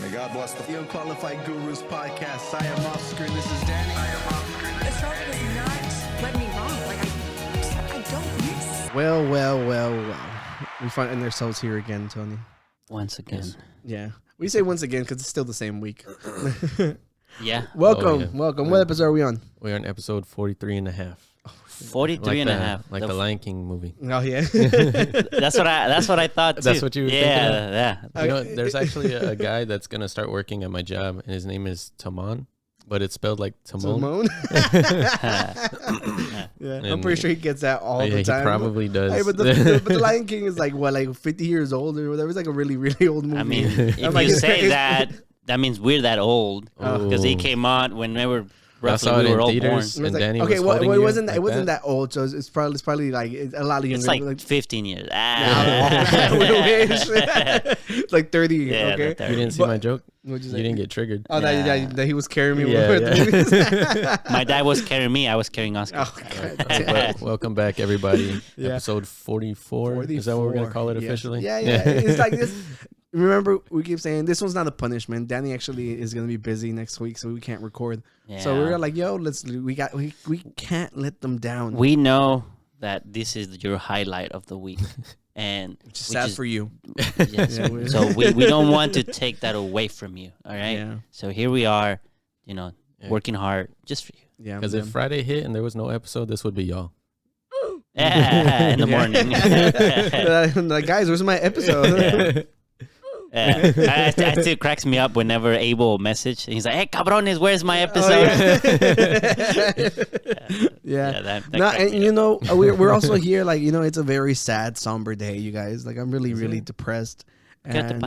May God bless the Unqualified Gurus podcast. I am off screen. This is Danny. I am off screen. Astrology does not let me wrong. Like, I don't miss. Well. We find ourselves here again, Tony. Once again. Yes. Yeah. We say once again because it's still the same week. Yeah. Welcome. What episode are we on? We're on episode 43 and a half. 43 and a half. Like the Lion King movie. Oh, yeah. That's what I thought too. That's what you were thinking of? Yeah. You know, there's actually a guy that's going to start working at my job, and his name is Taman, but it's spelled like Timon. Yeah, I'm pretty sure he gets that all the time. He probably does. Hey, but the Lion King is like, what, like 50 years old or whatever? It's like a really, really old movie. I mean, if you say that means we're that old. Because he came out when they were roughly we were all born. And like, Danny okay, was it wasn't like that old, so it's probably like a lot of younger. It's like 15 years. It's like 30. Yeah, okay, you didn't see my joke? What'd you say? You didn't get triggered. Oh, that he was carrying me. Yeah. My dad was carrying me. I was carrying Oscar. Oh, Welcome back, everybody. Yeah. Episode 44. Is that what we're going to call it officially? Yeah. It's like this. Remember, we keep saying this one's not a punishment. Danny actually is going to be busy next week, so we can't record. Yeah. So we were like, yo, we can't let them down. We know that this is your highlight of the week. And which is sad for you. Yes. Yeah, so we don't want to take that away from you. All right. Yeah. So here we are, working hard just for you. Yeah. Because if Friday hit and there was no episode, this would be y'all. In the morning. Like, guys, where's my episode? It still cracks me up whenever Abel message. He's like, "Hey, cabrones, where's my episode?" We're also here. Like, it's a very sad, somber day, you guys. Like, I'm really depressed. And,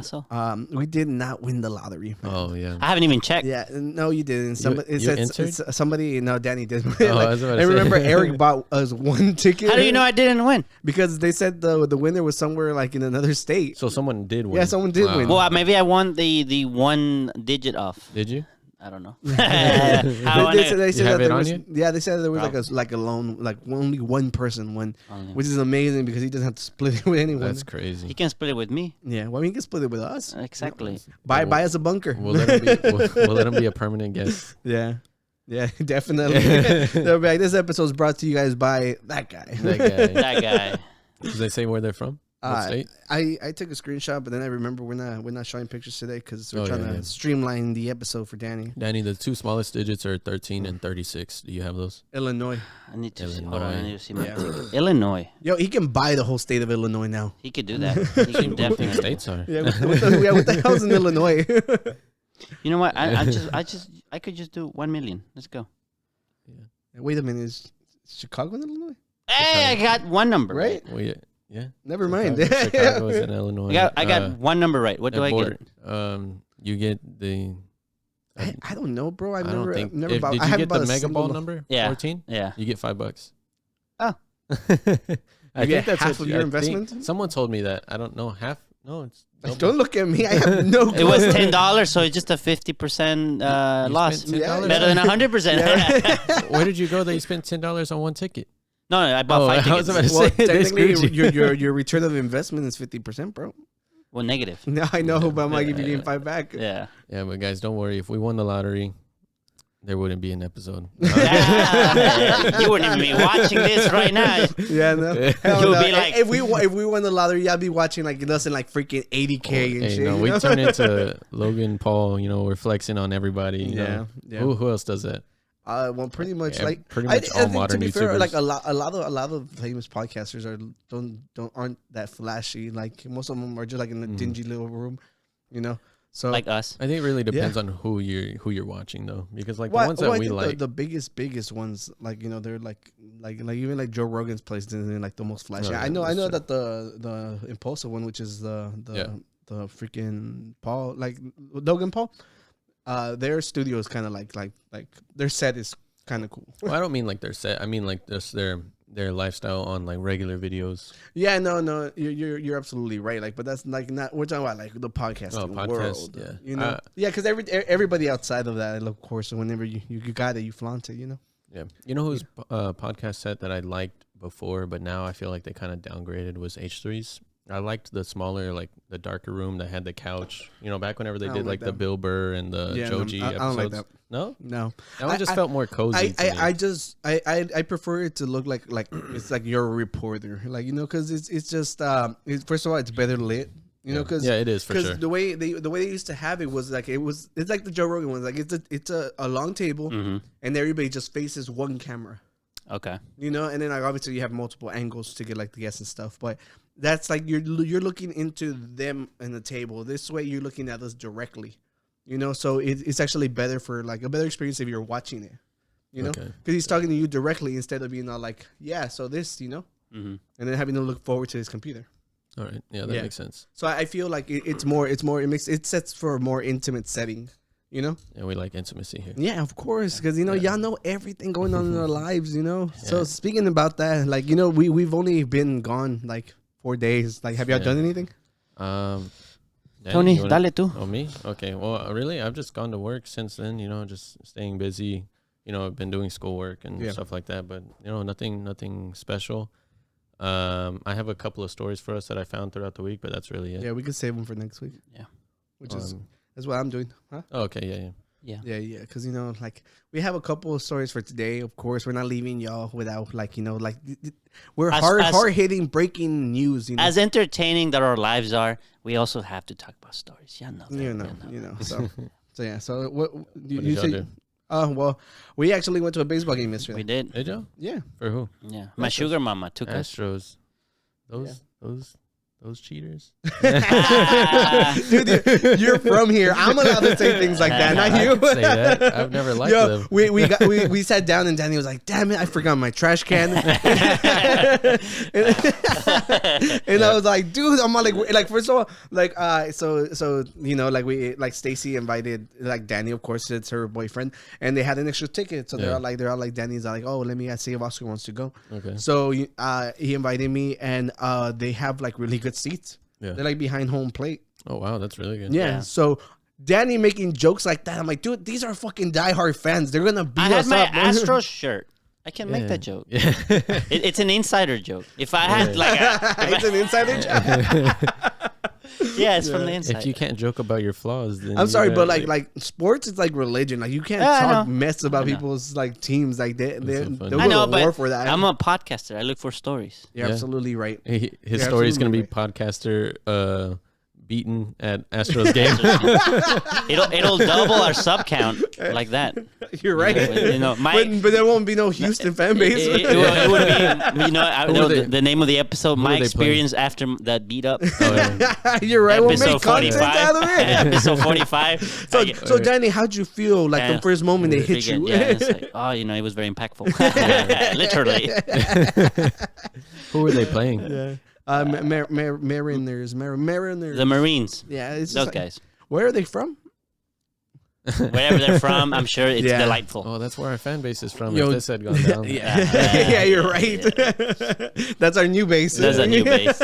we did not win the lottery. Man. Oh yeah, I haven't even checked. Yeah, no, you didn't. Somebody, no, Danny did. I remember Eric bought us one ticket. How do you know I didn't win? Because they said the winner was somewhere like in another state. So someone did win. Yeah, someone did win. Well, maybe I won the one digit off. Did you? I don't know. They said that there was, you? Yeah, they said there was like a loan, like only one person won, which is amazing because he doesn't have to split it with anyone. That's crazy. He can split it with me. Yeah, well, he can split it with us. Exactly. Buy us a bunker. We'll let him be a permanent guest. Yeah, definitely. They'll be like, this episode is brought to you guys by that guy. That guy. Does they say where they're from? What state? I took a screenshot, but then I remember we're not showing pictures today because we're trying to streamline the episode for Danny. Danny, the two smallest digits are 13 and 36. Do you have those? Illinois. I need to see. Hold on, I need to see my ticket. Illinois. Yo, he can buy the whole state of Illinois now. He could do that. He can definitely. States are. Yeah, what the hell's in Illinois? You know what? I could just do 1 million. Let's go. Yeah. Wait a minute, is Chicago in Illinois? Hey, I got one number right. Well, yeah. Never mind. Chicago's in Illinois. I got one number right. What do I get? You get the. I don't know, bro. I don't think. Never bought. Did you get the Mega Ball number? Yeah. 14. Yeah. You get $5. Oh. I think that's half of your investment. Someone told me that. I don't know half. No, it's. Don't look at me. I have no clue. It was $10, so it's just a 50% loss. $10? Better than 100%. Where did you go that you spent $10 on one ticket? No, I bought 5 tickets. I was about to say, technically, your return of investment is 50%, bro. Well, negative. No, I know, but I'm like, if you're getting 5 back. Yeah. Yeah, but guys, don't worry. If we won the lottery, there wouldn't be an episode. You wouldn't even be watching this right now. Yeah, no. You'll be like, if we won the lottery, I'd be watching like us in like freaking 80K and shit. No, we turn into Logan Paul. We're flexing on everybody. Yeah. Who else does that? Well, pretty much all modern to be YouTubers. fair, like a lot of famous podcasters aren't that flashy. Like most of them are just like in a dingy little room, So like us. I think it really depends on who you're watching though, because like the ones that we like, the biggest ones, like they're like even like Joe Rogan's place isn't like the most flashy. I know that the Impulsive one, which is the freaking Paul, like Logan Paul. Their studio is kind of like their set is kind of cool. Well, I don't mean like their set. I mean like just their lifestyle on like regular videos. Yeah, no, you're absolutely right. Like, but that's like not. We're talking about like the podcasting world. Yeah, because everybody outside of that, of course, whenever you got it, you flaunt it. Yeah, you know whose podcast set that I liked before, but now I feel like they kind of downgraded was H3's. I liked the smaller, like the darker room that had the couch. You know, back whenever they did like that. the Bill Burr and the Joji episodes. I don't like that. No, no. That one just felt more cozy. I prefer it to look like it's like you're a reporter, like because it's just first of all it's better lit. You know, because it is for sure. The way they used to have it was like it's like the Joe Rogan ones. Like it's a long table and everybody just faces one camera. Okay. You know, and then like obviously you have multiple angles to get like the guests and stuff, but that's like you're looking into them and the table. This way you're looking at us directly. You know, so it's actually better for like a better experience if you're watching it. You know, because he's talking to you directly instead of being all like, yeah, so this, you know, and then having to look forward to his computer. All right, yeah, that makes sense. So I feel like it sets for a more intimate setting. You know, and we like intimacy here. Yeah, of course, because y'all know everything going on in our lives. You know, so speaking about that, like we've only been gone like 4 days. Like, have y'all done anything? Tony, dale tú. Oh, me? Okay. Well, really, I've just gone to work since then. You know, just staying busy. You know, I've been doing schoolwork and stuff like that. But you know, nothing special. I have a couple of stories for us that I found throughout the week, but that's really it. Yeah, we could save them for next week. Yeah, which is that's what I'm doing. Huh? Oh, okay. Yeah. Because like we have a couple of stories for today. Of course, we're not leaving y'all without like we're hard hitting breaking news. You know? As entertaining that our lives are, we also have to talk about stories. Yeah, no, you know. So yeah. So what did y'all do? Well, we actually went to a baseball game yesterday. We did. Did y'all? Yeah. For who? Yeah. My sugar mama took us. Astros. Those cheaters. Dude, you're from here. I'm allowed to say things like that, not you. I can say that. I've never liked them. We sat down and Danny was like, "Damn it, I forgot my trash can." And I was like, "Dude, I'm like first of all, like so you know, like we like Stacy invited like Danny, of course, it's her boyfriend, and they had an extra ticket, so they're all like Danny's like, oh, let me see if Oscar wants to go. Okay. So he invited me, and they have like really good seats. Yeah. They're like behind home plate. Oh wow, that's really good. Yeah. So Danny making jokes like that, I'm like, dude, these are fucking diehard fans. They're gonna beat us up. I had my Astros shirt. I can make that joke. Yeah. It's an insider joke. If I had it's an insider joke. Yeah, it's from the inside. If you can't joke about your flaws, then I'm sorry, but like sports, it's like religion. Like you can't talk mess about people's like teams. Like they'll go to war for that. I'm a podcaster. I look for stories. You're absolutely right. His story is going to be podcaster beaten at Astros game. it'll double our sub count like that. You're right. But there won't be no Houston fan base. It would be, the name of the episode, my experience after that beat up. You're right. We'll make content out of it. Episode 45. So Danny, how'd you feel like the first moment they hit you? Yeah, it's like, it was very impactful. Literally. Who were they playing? Yeah. Mariners. The Marines. Yeah, it's those guys. Where are they from? Wherever they're from, I'm sure it's delightful. Oh, that's where our fan base is from. If this had gone down. Yeah, you're right. That's our new base. That's our new base.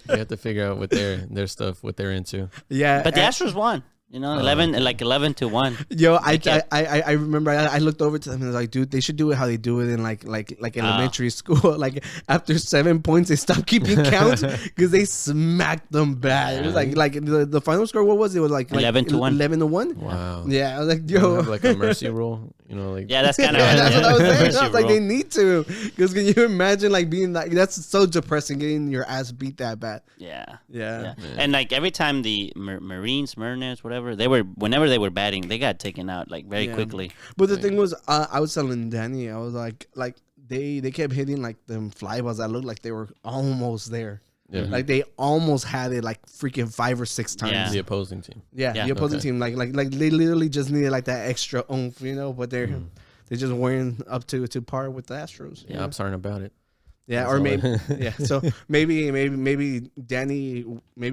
We have to figure out what their stuff, what they're into. Yeah, but the Astros won. 11-1. Yo, I remember I looked over to them and I was like, dude, they should do it how they do it in like elementary school. Like after 7 points, they stopped keeping count because they smacked them bad. It was like the final score. What was it? It was like 11-1. 11-1. Wow. Yeah, I was like, yo, have like a mercy rule. That's kind of that's what I was saying. I was like, they need to, because can you imagine like being like, that's so depressing, getting your ass beat that bad. Yeah. And like every time the Mariners, whatever, whenever they were batting, they got taken out like very quickly. But the thing was, I was telling Danny, I was like they kept hitting like them fly balls that looked like they were almost there. Yeah. Like they almost had it like freaking 5 or 6 times. Yeah. The opposing team. Yeah. The opposing team. Like they literally just needed like that extra oomph, but they just weren't up to par with the Astros. Yeah, I'm sorry about it. Yeah, that's or maybe So maybe Danny, we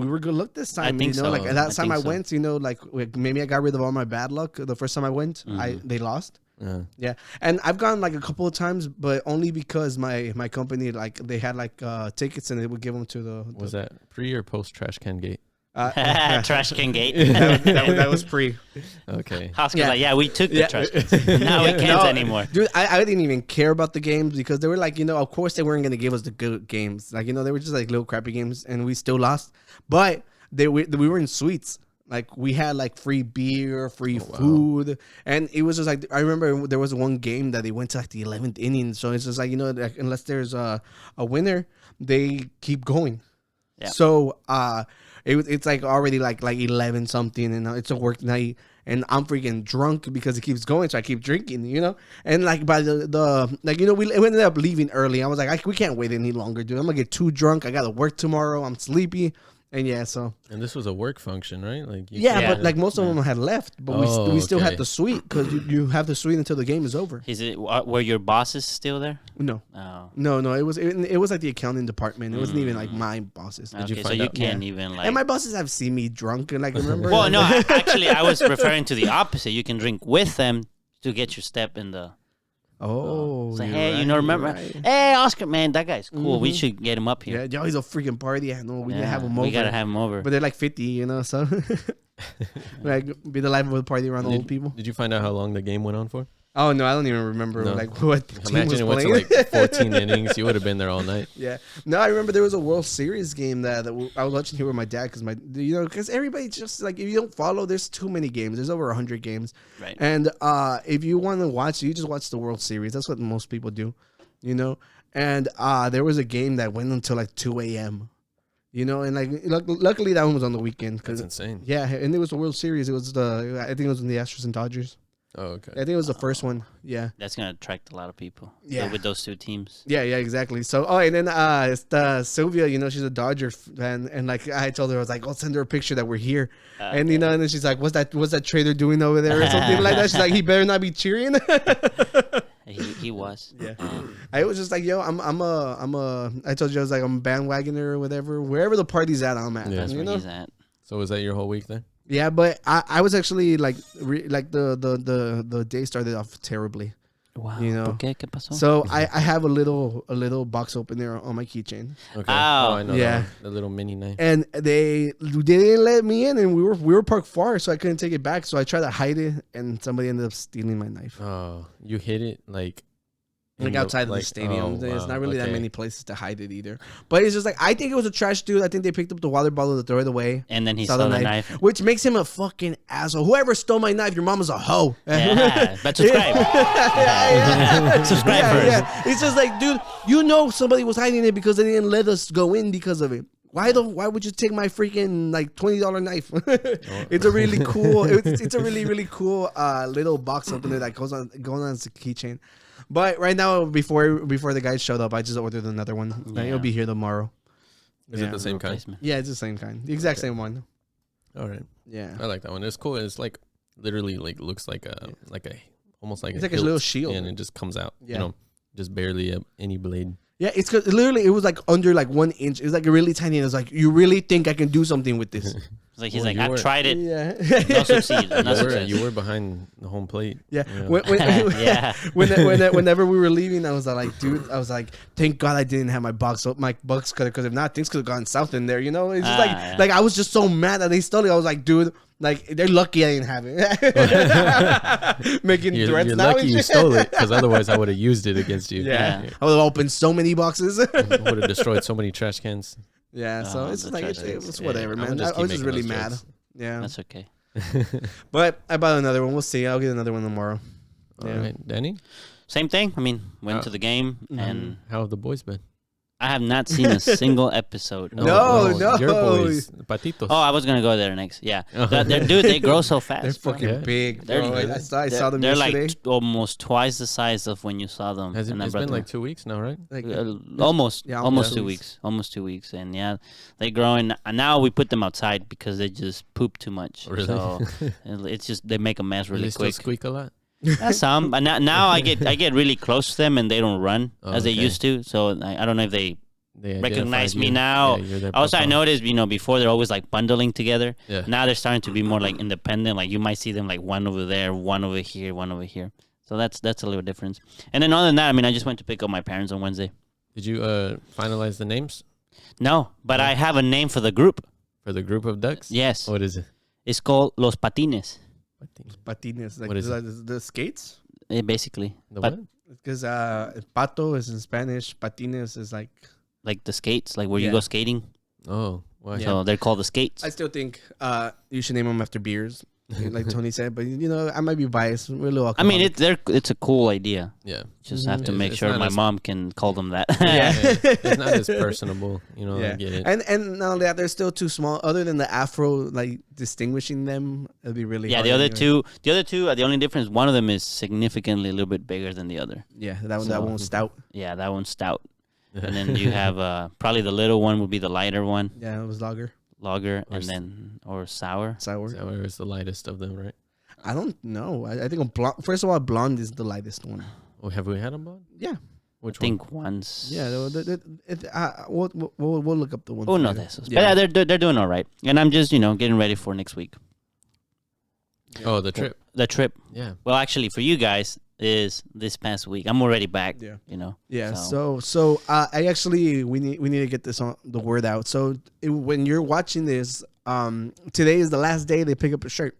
were good luck this time. I think so. Like that time I went, like maybe I got rid of all my bad luck. The first time I went, they lost. Yeah, and I've gone like a couple of times, but only because my company, like they had like tickets and they would give them to the. Was that pre or post trash can gate? Trash can gate. that was pre. Okay. Oscar's like, yeah, we took the trash cans. Now we can't anymore. Dude, I didn't even care about the games because they were like, of course they weren't going to give us the good games. Like, they were just like little crappy games and we still lost. But we were in suites. Like, we had like free beer, free food. And it was just like, I remember there was one game that they went to like the 11th inning. So it's just like, like, unless there's a winner, they keep going. Yeah. So, it's like already like 11 something and it's a work night and I'm freaking drunk because it keeps going. So I keep drinking, and like by we ended up leaving early. I was like, we can't wait any longer, dude. I'm gonna get too drunk. I got to work tomorrow. I'm sleepy. And and this was a work function, right? Like but like most of them had left, but we still had the suite because you have the suite until the game is over. Were your bosses still there? No. Oh. No. It was like the accounting department. It wasn't even like my bosses. Did you find out? Can't even like. And my bosses have seen me drunk and like remember. Well, no, actually, I was referring to the opposite. You can drink with them to get your step in the. Oh, so, hey, remember? Right. Hey, Oscar, man, that guy's cool. We should get him up here. Yeah, he's a freaking party. I know we can have him over. We gotta have him over. But they're like 50, so like be the life of the party around old people. Did you find out how long the game went on for? Oh no, I don't even remember like what team Imagine was it went playing. to like 14 innings. You would have been there all night. Yeah. No, I remember there was a World Series game that I was watching here with my dad because everybody just like if you don't follow, there's too many games. There's over 100 games. Right. And if you want to watch, you just watch the World Series. That's what most people do, And there was a game that went until like 2 a.m. And like luckily that one was on the weekend. That's insane. Yeah, and it was the World Series. It was I think it was in the Astros and Dodgers. Oh, okay. I think it was the first one. Yeah. That's going to attract a lot of people. Yeah. With those two teams. Yeah, exactly. So, and then it's Sylvia, she's a Dodger fan. And like I told her, I was like, I'll send her a picture that we're here. And, and then she's like, what's that trader doing over there or something like that? She's like, he better not be cheering. He was. Yeah. I was just like, yo, I told you I was like, I'm a bandwagoner or whatever. Wherever the party's at, I'm at. Yeah, that's where he's at. So was that your whole week then? Yeah, but I was actually like the day started off terribly. Wow. ¿Qué pasó? So I have a little box opener on my keychain. Okay. Oh, I know. Yeah. The little mini knife. And they didn't let me in, and we were parked far, so I couldn't take it back. So I tried to hide it, and somebody ended up stealing my knife. Oh, you hid it like outside of the stadium. There's not really that many places to hide it either. But it's just like, I think it was a trash dude. I think they picked up the water bottle to throw it away. And then he stole the knife. Which makes him a fucking asshole. Whoever stole my knife, your mama's a hoe. Yeah, but subscribe. Subscribe first. Yeah. It's just like, dude, somebody was hiding it because they didn't let us go in because of it. Why would you take my freaking like $20 knife? It's a really cool. It's a really, really cool little box opener that goes on as a keychain. But right now, before the guys showed up, I just ordered another one. Yeah. It'll be here tomorrow. Is it the same kind? Yeah, it's the same kind. The exact same one. All right. Yeah. I like that one. It's cool. It's like literally like looks like almost like it's like a little shield. And it just comes out. Yeah. Just barely any blade. Yeah, it's cause literally it was like under like 1 inch. It was like really tiny. And it was like, you really think I can do something with this? Like I tried it. Yeah. No succeed. You were behind the home plate. Yeah. Yeah. Whenever we were leaving, I was like, dude, thank God I didn't have my box cutter, because if not, things could have gone south in there. It's just like I was just so mad that they stole it. I was like, dude, like they're lucky I didn't have it. Making threats you're now. Lucky you stole it, because otherwise I would have used it against you. Yeah. I would have opened so many boxes. Would have destroyed so many trash cans. Yeah, so it's just like it was whatever, man. I was just really mad. Jokes. Yeah, that's okay. But I bought another one. We'll see. I'll get another one tomorrow. All right, Danny. Same thing. I mean, went to the game and how have the boys been? I have not seen a single episode. No. Your boys, patitos. Oh, I was gonna go there next. Yeah, they grow so fast. They're fucking big. I saw them they're yesterday. Like almost twice the size of when you saw them. It's been like 2 weeks now, right? Like, almost 2 weeks. Almost 2 weeks, and yeah, they're growing. And now we put them outside because they just poop too much. Really? So it's just they make a mess really still quick. Squeak a lot. Some, but now I get really close to them and they don't run as they used to. So I don't know if they recognize me now. Yeah, also, I noticed, before they're always like bundling together. Yeah. Now they're starting to be more like independent. Like you might see them like one over there, one over here, one over here. So that's a little difference. And then other than that, I just went to pick up my parents on Wednesday. Did you finalize the names? No, but I have a name for the group. For the group of ducks? Yes. What is it? It's called Los Patines. Patines. Like What is the skates? Basically. The what? Because pato is in Spanish. Patines is like the skates, like where you go skating. Oh, wow. So they're called the skates. I still think you should name them after beers, like Tony said. But I might be biased. We're a little alcoholic. It's a cool idea. Yeah. Just have to make sure my mom can call them that. It's not as personable, I get it. And not only that, they're still too small. Other than the afro, like distinguishing them, it'd be really hard. The other two, the only difference, one of them is significantly a little bit bigger than the other. Yeah, that one's stout. Yeah, that one's stout. And then you have probably the little one would be the lighter one. Yeah, it was lager, and then or sour. Sour is the lightest of them, right? I don't know. I think a blonde. First of all, blonde is the lightest one. Oh, have we had a blonde? Yeah. Which I think once. Yeah, we'll look up the one. Uno de esos. Yeah, they're doing all right, and I'm just getting ready for next week. Yeah. Oh, the trip. The trip. Yeah. Well, actually, for you guys is this past week. I'm already back. Yeah. Yeah. So I actually we need to get this on the word out. So when you're watching this, today is the last day they pick up a shirt.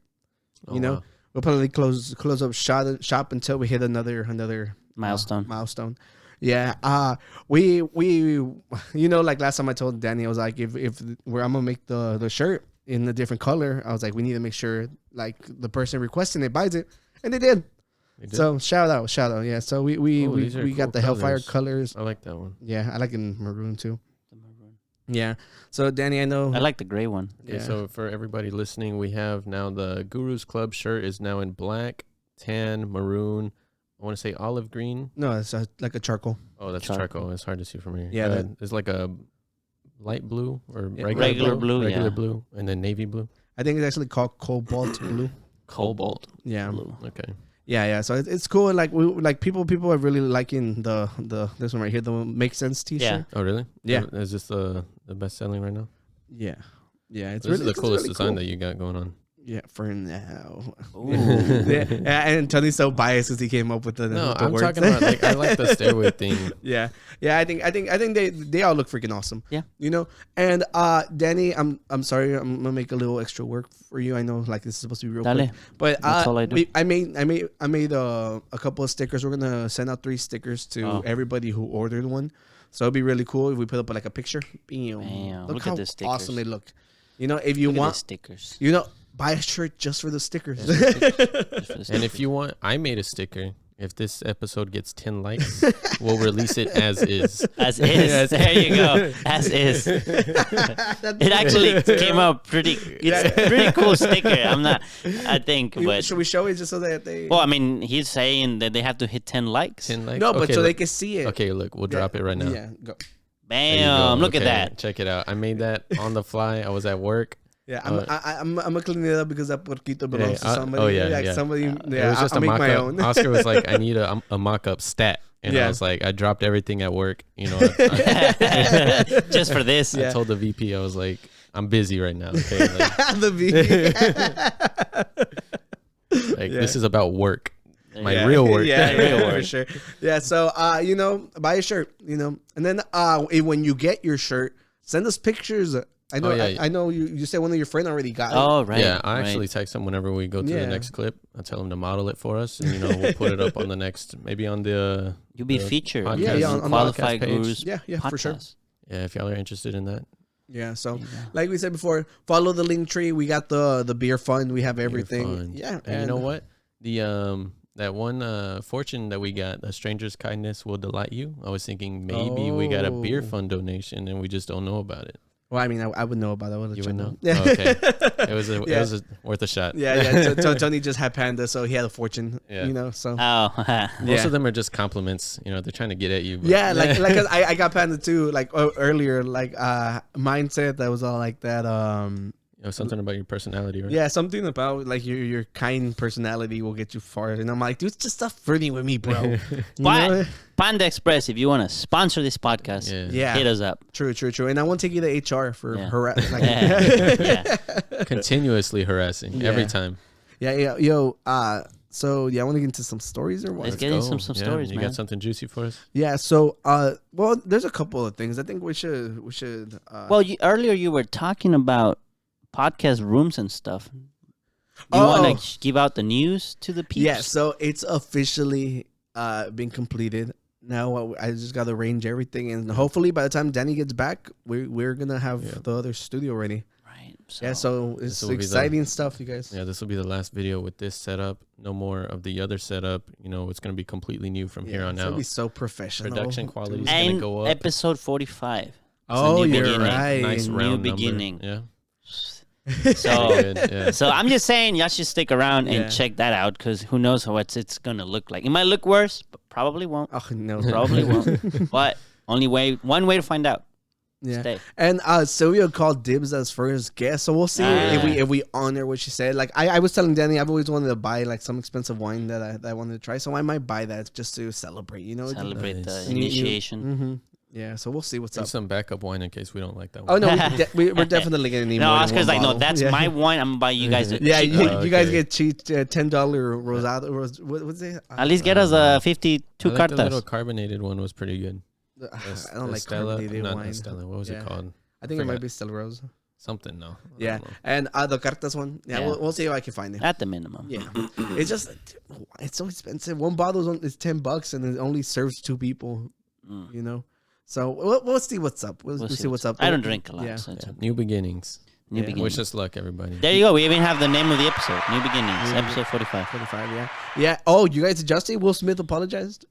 Wow. We'll probably close up shop until we hit another milestone. Yeah. We like last time I told Danny, I was like, if I'm gonna make the shirt in a different color, I was like, we need to make sure like the person requesting it buys it, and they did. So shout out. Yeah. So we got the Hellfire colors. I like that one. Yeah, I like it in maroon too. Yeah. So Danny, I know I like the gray one. Okay, so for everybody listening, we have now the Guru's Club shirt is now in black, tan, maroon. I want to say olive green. No, it's like a charcoal. Oh, that's charcoal. It's hard to see from here. Yeah, it's like a light blue or regular blue, and then navy blue. I think it's actually called cobalt blue. Cobalt. Yeah. Blue. Okay. Yeah. So it's cool. Like people are really liking the this one right here, the Make Sense T-shirt. Yeah. Oh, really? Yeah. Is this the best selling right now? Yeah. It's this is the coolest really design cool that you got going on. Yeah, for now. And Tony's so biased because he came up with the I'm words. talking about like I like the stairway thing. Yeah. I think they all look freaking awesome. Yeah. And Danny, I'm sorry, I'm gonna make a little extra work for you. I know like this is supposed to be real quick, but that's all I do. I made a couple of stickers. We're gonna send out 3 stickers to everybody who ordered one. So it'd be really cool if we put up like a picture. Bam. Look Look how at the stickers. awesome they look. If you want stickers, buy a shirt just for the stickers. And if you want, I made a sticker. If this episode gets 10 likes, we'll release it as is. As is. There you go. As is. It actually came out pretty. It's a pretty cool sticker. I think. But should we show it just so that they? Well, I mean, he's saying that they have to hit 10 likes. 10 likes. No, but okay, so they can see it. Okay, look, we'll drop it right now. Yeah, go. Bam! Look at that. Check it out. I made that on the fly. I was at work. Yeah, I'm gonna clean it up because that porquito belongs to somebody. Oh yeah, like yeah. Somebody. Yeah, it was just I'll a make mock my up. own. Oscar was like, I need a mock-up stat, and I was like, I dropped everything at work. Just for this. I told the VP, I was like, I'm busy right now. Okay, the VP. This is about work. My real work. Yeah, real work. For sure. Yeah, so buy a shirt, and then when you get your shirt, send us pictures. I know. I know you said one of your friends already got it. Oh, right. Yeah, I actually text him whenever we go to the next clip. I tell him to model it for us, and we'll put it up on the next, maybe on the. You'll be featured. Podcast. Yeah, on Unqualified the Gurus. Yeah, for sure. Yeah, if y'all are interested in that. Yeah, so like we said before, follow the link tree. We got the beer fund. We have everything. Yeah, and you know what? The that one fortune that we got, a stranger's kindness will delight you. I was thinking maybe we got a beer fund donation and we just don't know about it. Well, I mean, I would know about that. You would know? Yeah. Oh, okay. It was worth a shot. Yeah. Tony just had Panda, so he had a fortune. Yeah. So. Oh. Most of them are just compliments. They're trying to get at you. But. Yeah, like I got Panda too. Like earlier, like mindset that was all like that. Something about your personality, right? Yeah, something about like your kind personality will get you far. And I'm like, dude, just stop flirting with me, bro. But Panda Express, if you want to sponsor this podcast, hit us up. True. And I won't take you to HR for harassing. Continuously harassing every time. Yeah. Yo. So I want to get into some stories or what? Let's get into some stories, man. You got something juicy for us? Yeah. So well, there's a couple of things. I think we should. Well, earlier you were talking about podcast rooms and stuff. You want to give out the news to the people? Yeah, so it's officially been completed. Now I just got to arrange everything, and hopefully by the time Danny gets back, we're gonna have the other studio ready. Right. So it's exciting stuff, you guys. Yeah, this will be the last video with this setup. No more of the other setup. It's gonna be completely new from here on out. It's gonna be so professional. Production quality is and gonna go up. episode 45. Oh, you're beginning. right. Nice round new beginning. Number. Yeah. So I'm just saying y'all should stick around and check that out because who knows what it's gonna look like. It might look worse, but probably won't. Oh no, probably won't. But one way to find out. Yeah. Stay. And Sylvia called dibs as first guest, so we'll see if we honor what she said. Like I was telling Danny, I've always wanted to buy like some expensive wine that I wanted to try, so I might buy that just to celebrate. Celebrate the initiation. Mm-hmm. Yeah, so we'll see what's up. Some backup wine in case we don't like that Oh one. no, we're definitely gonna need more. No, Oscar's like, bottle. no, that's my wine. I'm gonna buy you guys. Yeah, you guys okay. get cheap $10 rosado. What's it? At least get us a 52 The cartas. little carbonated one was pretty good. I don't like Stella, carbonated not wine. Stella. What was it called? I think it might be Stella Rose. Something, no. Yeah, and the cartas one. Yeah, Yeah. We'll see if I can find it. At the minimum. Yeah, it's just it's so expensive. One bottle is $10, and it only serves 2 people. So we'll see what's up. We'll see what's up. I don't drink a lot. Yeah. So it's okay. New beginnings. New beginnings. Wish us luck, everybody. There you go. We even have the name of the episode. New beginnings. Episode 45. 45. Yeah. Oh, you guys adjusted? Will Smith apologized.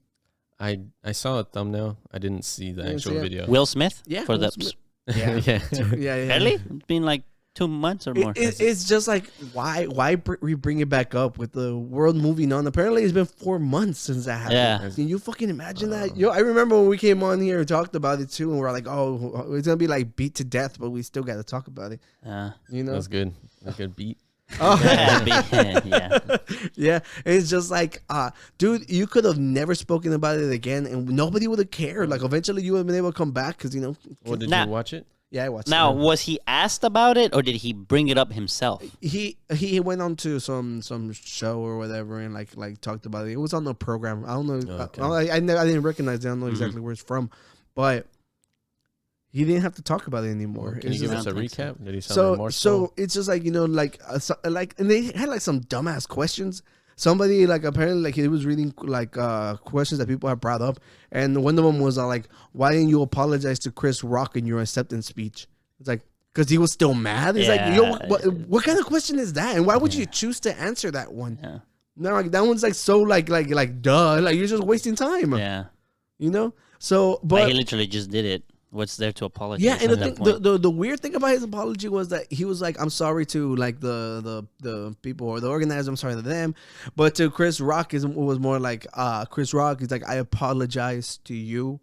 I saw a thumbnail. I didn't see the didn't actual see it? video. Will Smith? Yeah, For Will the Smith. yeah. Yeah. Really? It's been like 2 months or more. It's just like why we bring it back up with the world moving on. Apparently, it's been 4 months since that happened. Yeah. Can you fucking imagine that? I remember when we came on here and talked about it too, and we're like, oh, it's gonna be like beat to death, but we still got to talk about it. That's good. That's a good beat. Oh. Yeah. Yeah, it's just like, dude, you could have never spoken about it again, and nobody would have cared. Like, eventually, you would have been able to come back because Well, did Now- you watch it? Yeah, I watched. Now, it. was he asked about it or did he bring it up himself? He went on to some show or whatever and like talked about it. It was on the program. I don't know. Okay. I didn't recognize it. I don't know exactly where it's from, but he didn't have to talk about it anymore. Can you give us a I think recap? Did he sound remorseful? So it's just like and they had like some dumbass questions. Somebody like apparently like he was reading like questions that people have brought up, and one of them was like, "Why didn't you apologize to Chris Rock in your acceptance speech?" It's like because he was still mad. It's like, yo, what kind of question is that? And why would you choose to answer that one? Yeah. No, like that one's like so like duh, like you're just wasting time. Yeah. So, But he literally just did it. What's there to apologize? yeah, and at the that thing, point? the weird thing about his apology was that he was like, "I'm sorry to like the people or the organizers. I'm sorry to them," but to Chris Rock was more like, Chris Rock is like, "I apologize to you,"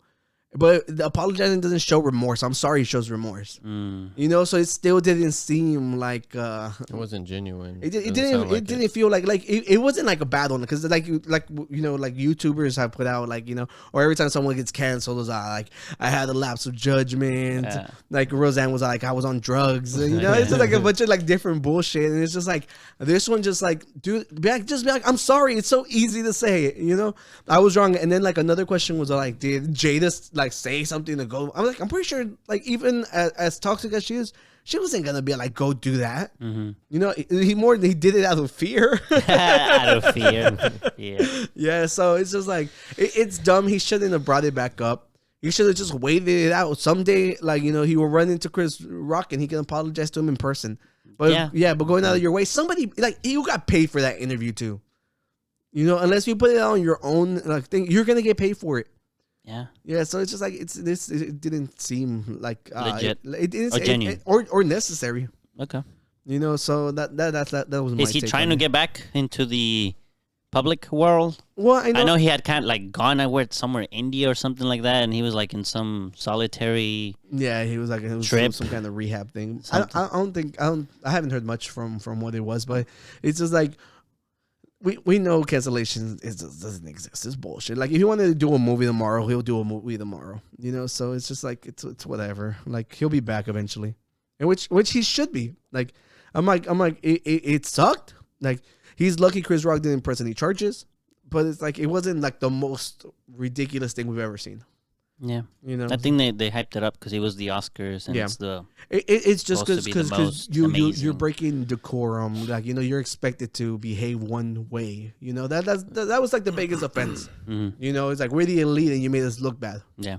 but the apologizing doesn't show remorse. I'm sorry, it shows remorse. So it still didn't seem like it wasn't genuine. It didn't feel like it wasn't like a bad one because like YouTubers have put out or every time someone gets canceled was like I had a lapse of judgment, like Roseanne was like I was on drugs, it's just like a bunch of like different bullshit, and it's just like this one just like dude just be like I'm sorry, it's so easy to say it, I was wrong. And then like another question was like, did Jada like say something to go? I'm like, I'm pretty sure like even as toxic as she is, she wasn't gonna be like, go do that. He did it out of fear. Out of fear. Yeah. Yeah. So it's just like it's dumb. He shouldn't have brought it back up. He should have just waited it out. Someday, he will run into Chris Rock and he can apologize to him in person. But but going out of your way, somebody like you got paid for that interview too. Unless you put it on your own thing, you're gonna get paid for it. Yeah. Yeah, so it's just like it didn't seem like legit it didn't or genuine or necessary. Okay. So that was my Is he take trying on to it. get back into the public world? Well, I know he had kind of like gone somewhere India or something like that, and he was like in some solitary. Yeah, he was like trip. some kind of rehab thing. I haven't heard much from what it was, but it's just like. We know cancellation doesn't exist. It's bullshit. Like if he wanted to do a movie tomorrow, he'll do a movie tomorrow. So it's just like it's whatever. Like he'll be back eventually, and which he should be. Like I'm like it sucked. Like he's lucky Chris Rock didn't press any charges, but it's like it wasn't like the most ridiculous thing we've ever seen. Yeah, you know. I think they hyped it up because it was the Oscars and it's just because you're amazing. breaking decorum. Like, you know, you're expected to behave one way. You know, that was like the biggest offense. You know, it's like, we're the elite and you made us look bad. Yeah.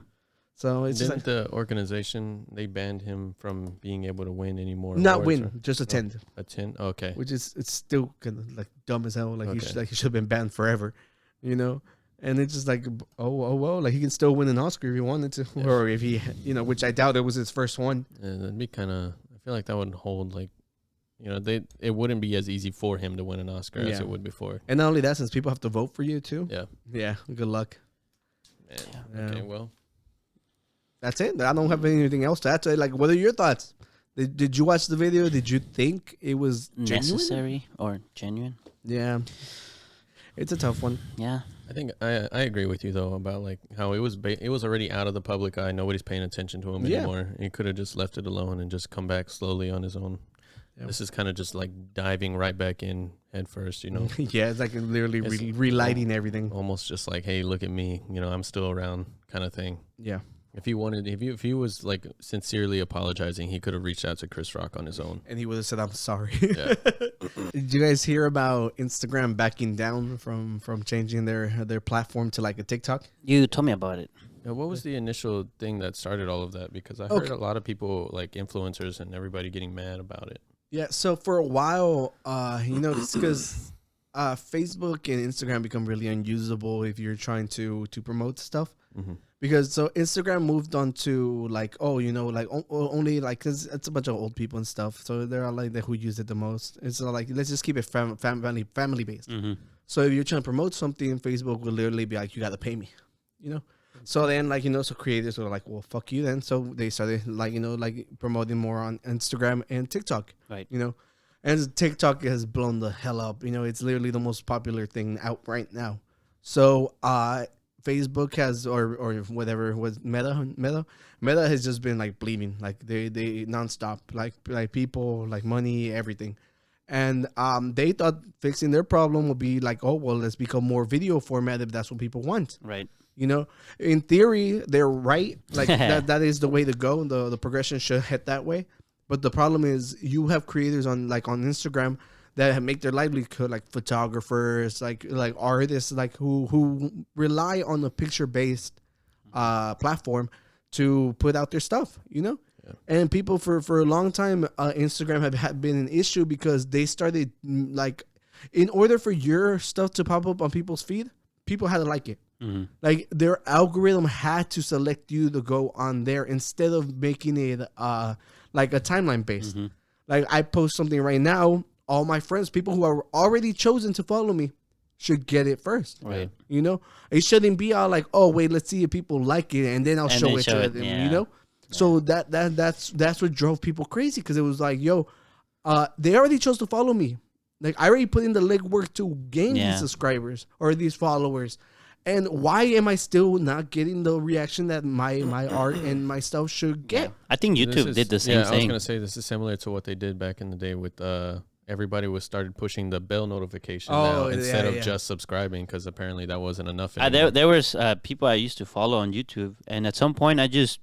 So it's Didn't the organization, they banned him from being able to win anymore? Not win, just attend. Attend, okay. Which is, it's still kind of like dumb as hell. Like, he should have been banned forever. You know. And it's just like, oh well, like, he can still win an Oscar if he wanted to, or if he, you know, which I doubt it was his first one. Yeah, that'd be kind of, I feel like that would hold, like, you know, it wouldn't be as easy for him to win an Oscar as it would before. And not only that, since people have to vote for you too. Yeah. Yeah. Good luck. Man. Okay, well, that's it. I don't have anything else to add to it. Like, what are your thoughts? Did you watch the video? Did you think it was necessary or genuine? Yeah. It's a tough one. Yeah. I think I agree with you though about like how it was already out of the public eye. Nobody's paying attention to him anymore. He could have just left it alone and just come back slowly on his own. Yep. This is kind of just like diving right back in head first, you know. Yeah, it's like literally relighting everything. Almost just like, hey, look at me, you know, I'm still around, kind of thing. Yeah. If he was like sincerely apologizing, he could have reached out to Chris Rock on his own, and he would have said, "I'm sorry." Yeah. Did you guys hear about Instagram backing down from changing their platform to like a TikTok? You told me about it. Yeah, what was the initial thing that started all of that? Because I heard a lot of people, like influencers and everybody, getting mad about it. Yeah. So for a while, you know, it's because Facebook and Instagram become really unusable if you're trying to promote stuff. Mm-hmm. Because so Instagram moved on to like, oh, you know, like only like, cause it's a bunch of old people and stuff. So there are like who use it the most. It's like, let's just keep it family based. Mm-hmm. So if you're trying to promote something, Facebook will literally be like, you got to pay me, you know? So then like, you know, so creators were like, well, fuck you then. So they started like, you know, like promoting more on Instagram and TikTok, right? You know, and TikTok has blown the hell up. You know, it's literally the most popular thing out right now. So, Facebook has or whatever was Meta has just been like bleeding, like they nonstop, like people, like money, everything. And they thought fixing their problem would be like, oh well, let's become more video format if that's what people want. Right. You know, in theory, they're right. Like that is the way to go. The progression should head that way. But the problem is you have creators on Instagram that make their livelihood, like photographers, like artists, like who rely on a picture-based platform to put out their stuff, you know? Yeah. And people for a long time, Instagram have been an issue because they started, like, in order for your stuff to pop up on people's feed, people had to like it. Mm-hmm. Like, their algorithm had to select you to go on there instead of making it like a timeline-based. Mm-hmm. Like, I post something right now, all my friends, people who are already chosen to follow me, should get it first. Right. You know, it shouldn't be all like, oh wait, let's see if people like it, and then I'll show it to them. You know, so that's what drove people crazy, because it was like, yo, they already chose to follow me. Like, I already put in the legwork to gain these subscribers or these followers, and why am I still not getting the reaction that my art and my stuff should get? Yeah. I think YouTube did the same thing. I was gonna say this is similar to what they did back in the day with everybody started pushing the bell notification now instead of just subscribing, because apparently that wasn't enough anymore. There was people I used to follow on YouTube, and at some point I just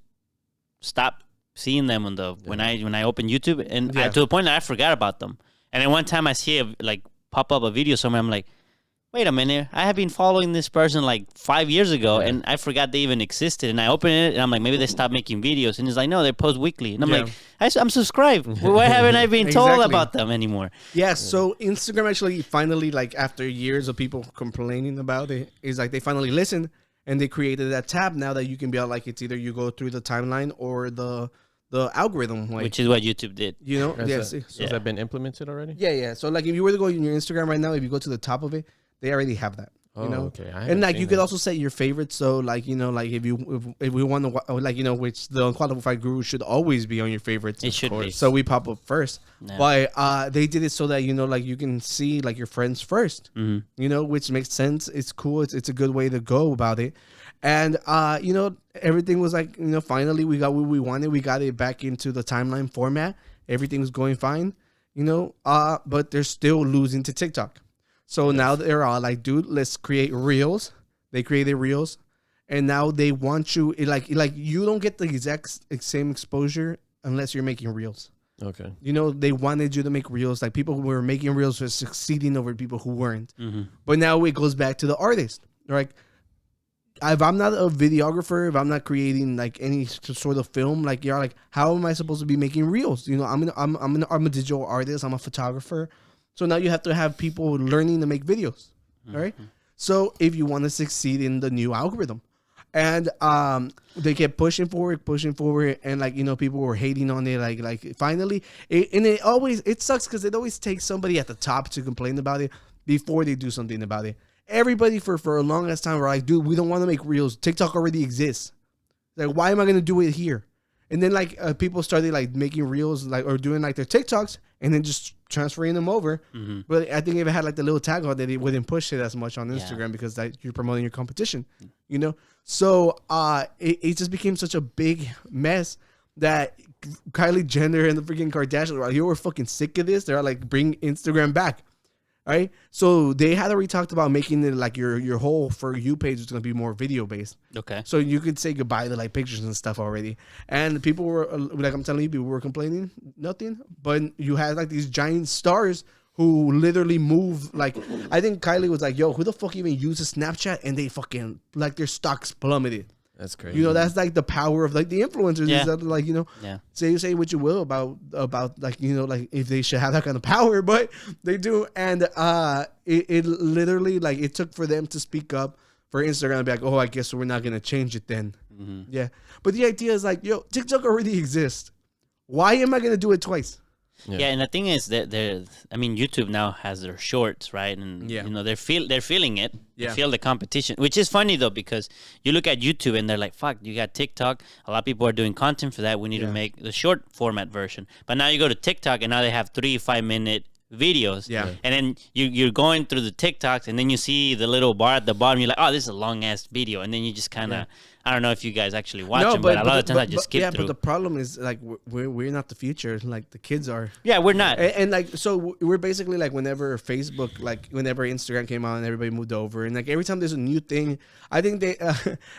stopped seeing them on the when I opened YouTube, and to a point that I forgot about them. And then one time I see pop up a video somewhere, I'm like, wait a minute, I have been following this person like 5 years ago, and I forgot they even existed. And I open it, and I'm like, maybe they stopped making videos. And it's like, no, they post weekly. And I'm like, I'm subscribed. Why haven't I been told about them anymore? Yeah, so Instagram actually finally, like after years of people complaining about it, is like they finally listened, and they created that tab now that you can be like, it's either you go through the timeline or the algorithm way. Which is what YouTube did. You know? Has that been implemented already? Yeah. So like if you were to go in your Instagram right now, if you go to the top of it, they already have that. You know, okay. And like you could also set your favorites. So like, you know, like if we want to, like, you know, which the Unqualified Guru should always be on your favorites. It should be. So we pop up first. Yeah. But they did it so that, you know, like you can see like your friends first. Mm-hmm. You know, which makes sense. It's cool. It's a good way to go about it. And you know, everything was like, you know, finally we got what we wanted. We got it back into the timeline format. Everything was going fine. You know, but they're still losing to TikTok. So now they're all like, dude, let's create reels. They created reels. and now they want you like you don't get the exact same exposure unless you're making reels. Okay. You know, they wanted you to make reels. Like people who were making reels were succeeding over people who weren't. Mm-hmm. But now it goes back to the artist. Like, if I'm not a videographer, if I'm not creating like any sort of film, like you're like, how am I supposed to be making reels? You know, I'm a digital artist. I'm a photographer. So now you have to have people learning to make videos. Mm-hmm. All right. So if you want to succeed in the new algorithm. And they kept pushing forward, and like, you know, people were hating on it. Like finally, it sucks because it always takes somebody at the top to complain about it before they do something about it. Everybody for a longest time were like, dude, we don't want to make reels. TikTok already exists. Like, why am I gonna do it here? And then like people started like making reels like or doing like their TikToks and then just transferring them over. Mm-hmm. But I think if it had like the little tag on that, it wouldn't push it as much on Instagram because like you're promoting your competition, you know? So it just became such a big mess that Kylie Jenner and the freaking Kardashians were like, you were fucking sick of this. They're like, bring Instagram back. Right, so they had already talked about making it like your whole For You page is going to be more video based. Okay. So you could say goodbye to like pictures and stuff already. And people were like, I'm telling you, people were complaining, nothing. But you had like these giant stars who literally move. Like, I think Kylie was like, yo, who the fuck even uses Snapchat? And they fucking like their stocks plummeted. That's crazy. You know, that's like the power of like the influencers. Yeah. Is that, like, you know, say what you will about like, you know, like if they should have that kind of power, but they do. And it literally like it took for them to speak up for Instagram to be like, oh, I guess we're not gonna change it then. Mm-hmm. Yeah, but the idea is like, yo, TikTok already exists. Why am I gonna do it twice? Yeah, and the thing is that YouTube now has their shorts, right? And you know, they're feeling it. Yeah. They feel the competition, which is funny though, because you look at YouTube and they're like, fuck, you got TikTok. A lot of people are doing content for that. We need to make the short format version. But now you go to TikTok and now they have 3-5 minute videos. Yeah. And then you're going through the TikToks and then you see the little bar at the bottom. You're like, oh, this is a long ass video. And then you just kind of, I don't know if you guys actually watch them, but a lot of times I just skip through. Yeah, but the problem is like we're not the future. Like the kids are. Yeah, we're not. And like so we're basically like whenever Facebook, like whenever Instagram came out and everybody moved over, and like every time there's a new thing, I think they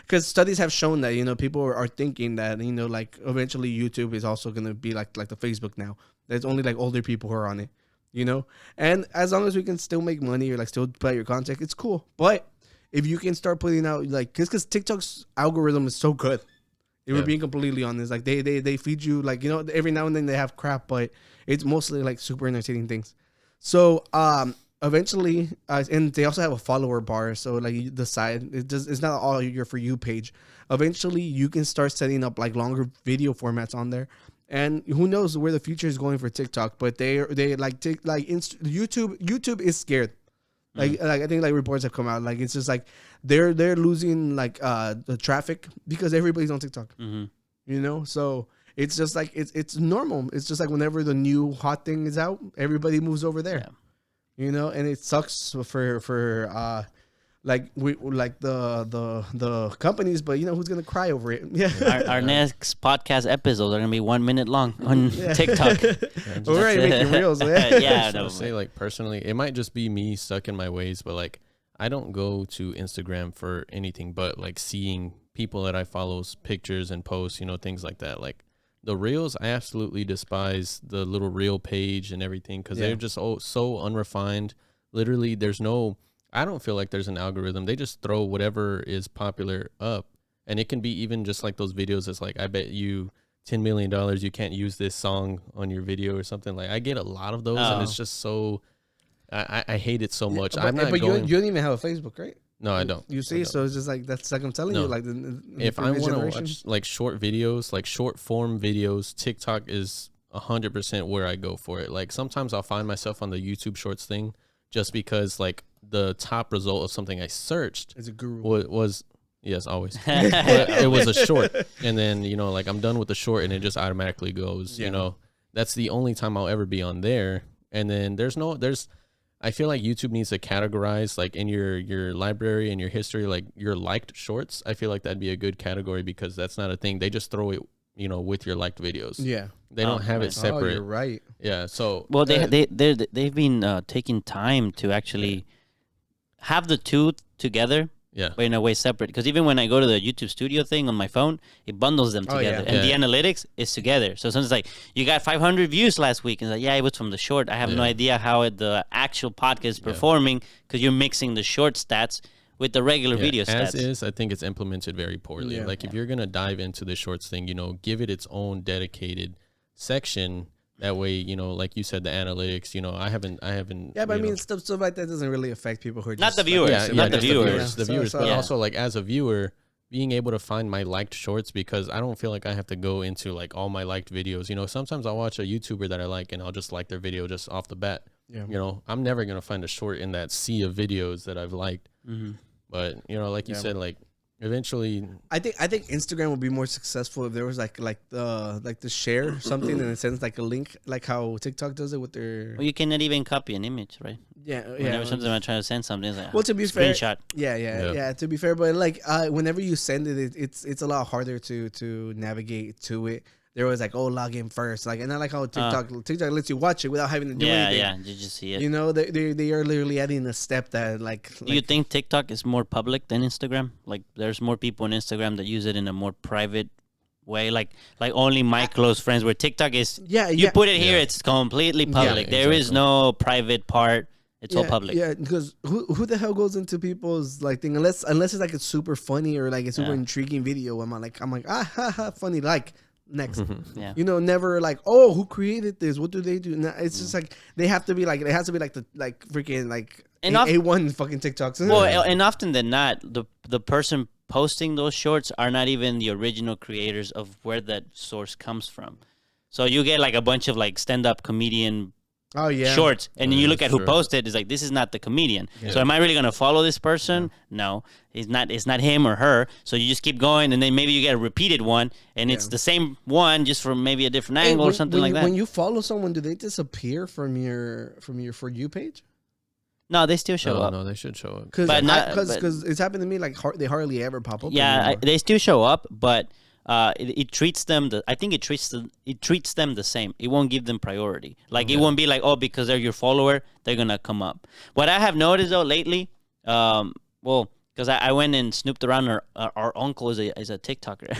because studies have shown that, you know, people are thinking that, you know, like eventually YouTube is also gonna be like the Facebook now. There's only like older people who are on it, you know. And as long as we can still make money or like still put out your content, it's cool. But if you can start putting out like, because TikTok's algorithm is so good, if we're being completely honest, like they feed you like, you know, every now and then they have crap, but it's mostly like super entertaining things. So eventually, and they also have a follower bar, so like the side, it's not all your For You page. Eventually, you can start setting up like longer video formats on there. And who knows where the future is going for TikTok? But they like YouTube is scared. Like I think like reports have come out, like it's just like they're losing like the traffic because everybody's on TikTok. Mm-hmm. You know, so it's just like it's normal. It's just like whenever the new hot thing is out, everybody moves over there. Yeah. You know, and it sucks for like we like the companies, but you know who's gonna cry over it? Yeah. Our next podcast episodes are gonna be 1 minute long on TikTok. We're already making reels. Yeah, I say like personally, it might just be me stuck in my ways, but like I don't go to Instagram for anything but like seeing people that I follow's pictures and posts, you know, things like that. Like the reels, I absolutely despise the little reel page and everything because they're just so unrefined. Literally, I don't feel like there's an algorithm. They just throw whatever is popular up. And it can be even just like those videos that's like, I bet you $10 million you can't use this song on your video or something. Like I get a lot of those and it's just so, I hate it so much. But you don't even have a Facebook, right? No, I don't. You see, so it's just like, that's like I'm telling you, like if I want to watch like short videos, like short form videos, TikTok is 100% where I go for it. Like sometimes I'll find myself on the YouTube Shorts thing just because like, the top result of something I searched is a guru was yes, always. It was a short, and then you know, like I'm done with the short, and it just automatically goes. You know, that's the only time I'll ever be on there. And then I feel like YouTube needs to categorize like in your library and your history, like your liked shorts. I feel like that'd be a good category because that's not a thing. They just throw it, you know, with your liked videos. Yeah, they don't have it separate. Oh, you're right. Yeah, so well, they've been taking time to actually have the two together but in a way separate. Because even when I go to the YouTube Studio thing on my phone, it bundles them together, and the analytics is together. So sometimes like you got 500 views last week, and it's like it was from the short. I have no idea how the actual podcast is performing because you're mixing the short stats with the regular video stats. As is, I think it's implemented very poorly. Like if you're gonna dive into the shorts thing, give it its own dedicated section. That way, like you said, the analytics, I haven't. Yeah, but I mean, stuff like that doesn't really affect people who are just not the viewers. Like, not the viewers. The viewers, but also like as a viewer, being able to find my liked shorts, because I don't feel like I have to go into like all my liked videos. Sometimes I'll watch a YouTuber that I like and I'll just like their video just off the bat. Yeah. I'm never gonna find a short in that sea of videos that I've liked. Mm-hmm. But like you said, like. Eventually, I think Instagram would be more successful if there was like the share something and it sends like a link, like how TikTok does it with their. Well, you cannot even copy an image, right? Yeah. Whenever sometimes I'm trying to send something, it's like, well, to be screenshot. Fair, yeah. To be fair, but like whenever you send it, it's a lot harder to navigate to it. There was like, log in first, like, and not like how TikTok lets you watch it without having to do anything. Yeah, you just see it. They are literally adding a step that like. Do you think TikTok is more public than Instagram? Like, there's more people on Instagram that use it in a more private way, like only my close friends. Where TikTok is, you put it here, it's completely public. There is no private part. It's all public. Yeah, because who the hell goes into people's like thing unless it's like it's super funny or like a super intriguing video. I'm like funny like. Next, never like, who created this? What do they do? No, it's just like they have to be like, it has to be like the freaking like A1 fucking TikToks. Well, and often than not, the person posting those shorts are not even the original creators of where that source comes from. So you get like a bunch of like stand-up comedian shorts, and then you look at who posted. It's like, this is not the comedian. So am I really gonna follow this person? No, it's not him or her. So you just keep going, and then maybe you get a repeated one, and it's the same one, just from maybe a different angle or something like that. When you follow someone, do they disappear from your For You page? No, they still show up. No, they should show up. Because it's happened to me. Like they hardly ever pop up. Yeah, they still show up, but. It treats them. I think it treats them the same. It won't give them priority. Like it won't be like, because they're your follower, they're gonna come up. What I have noticed though lately, because I went and snooped around. Our uncle is a TikToker,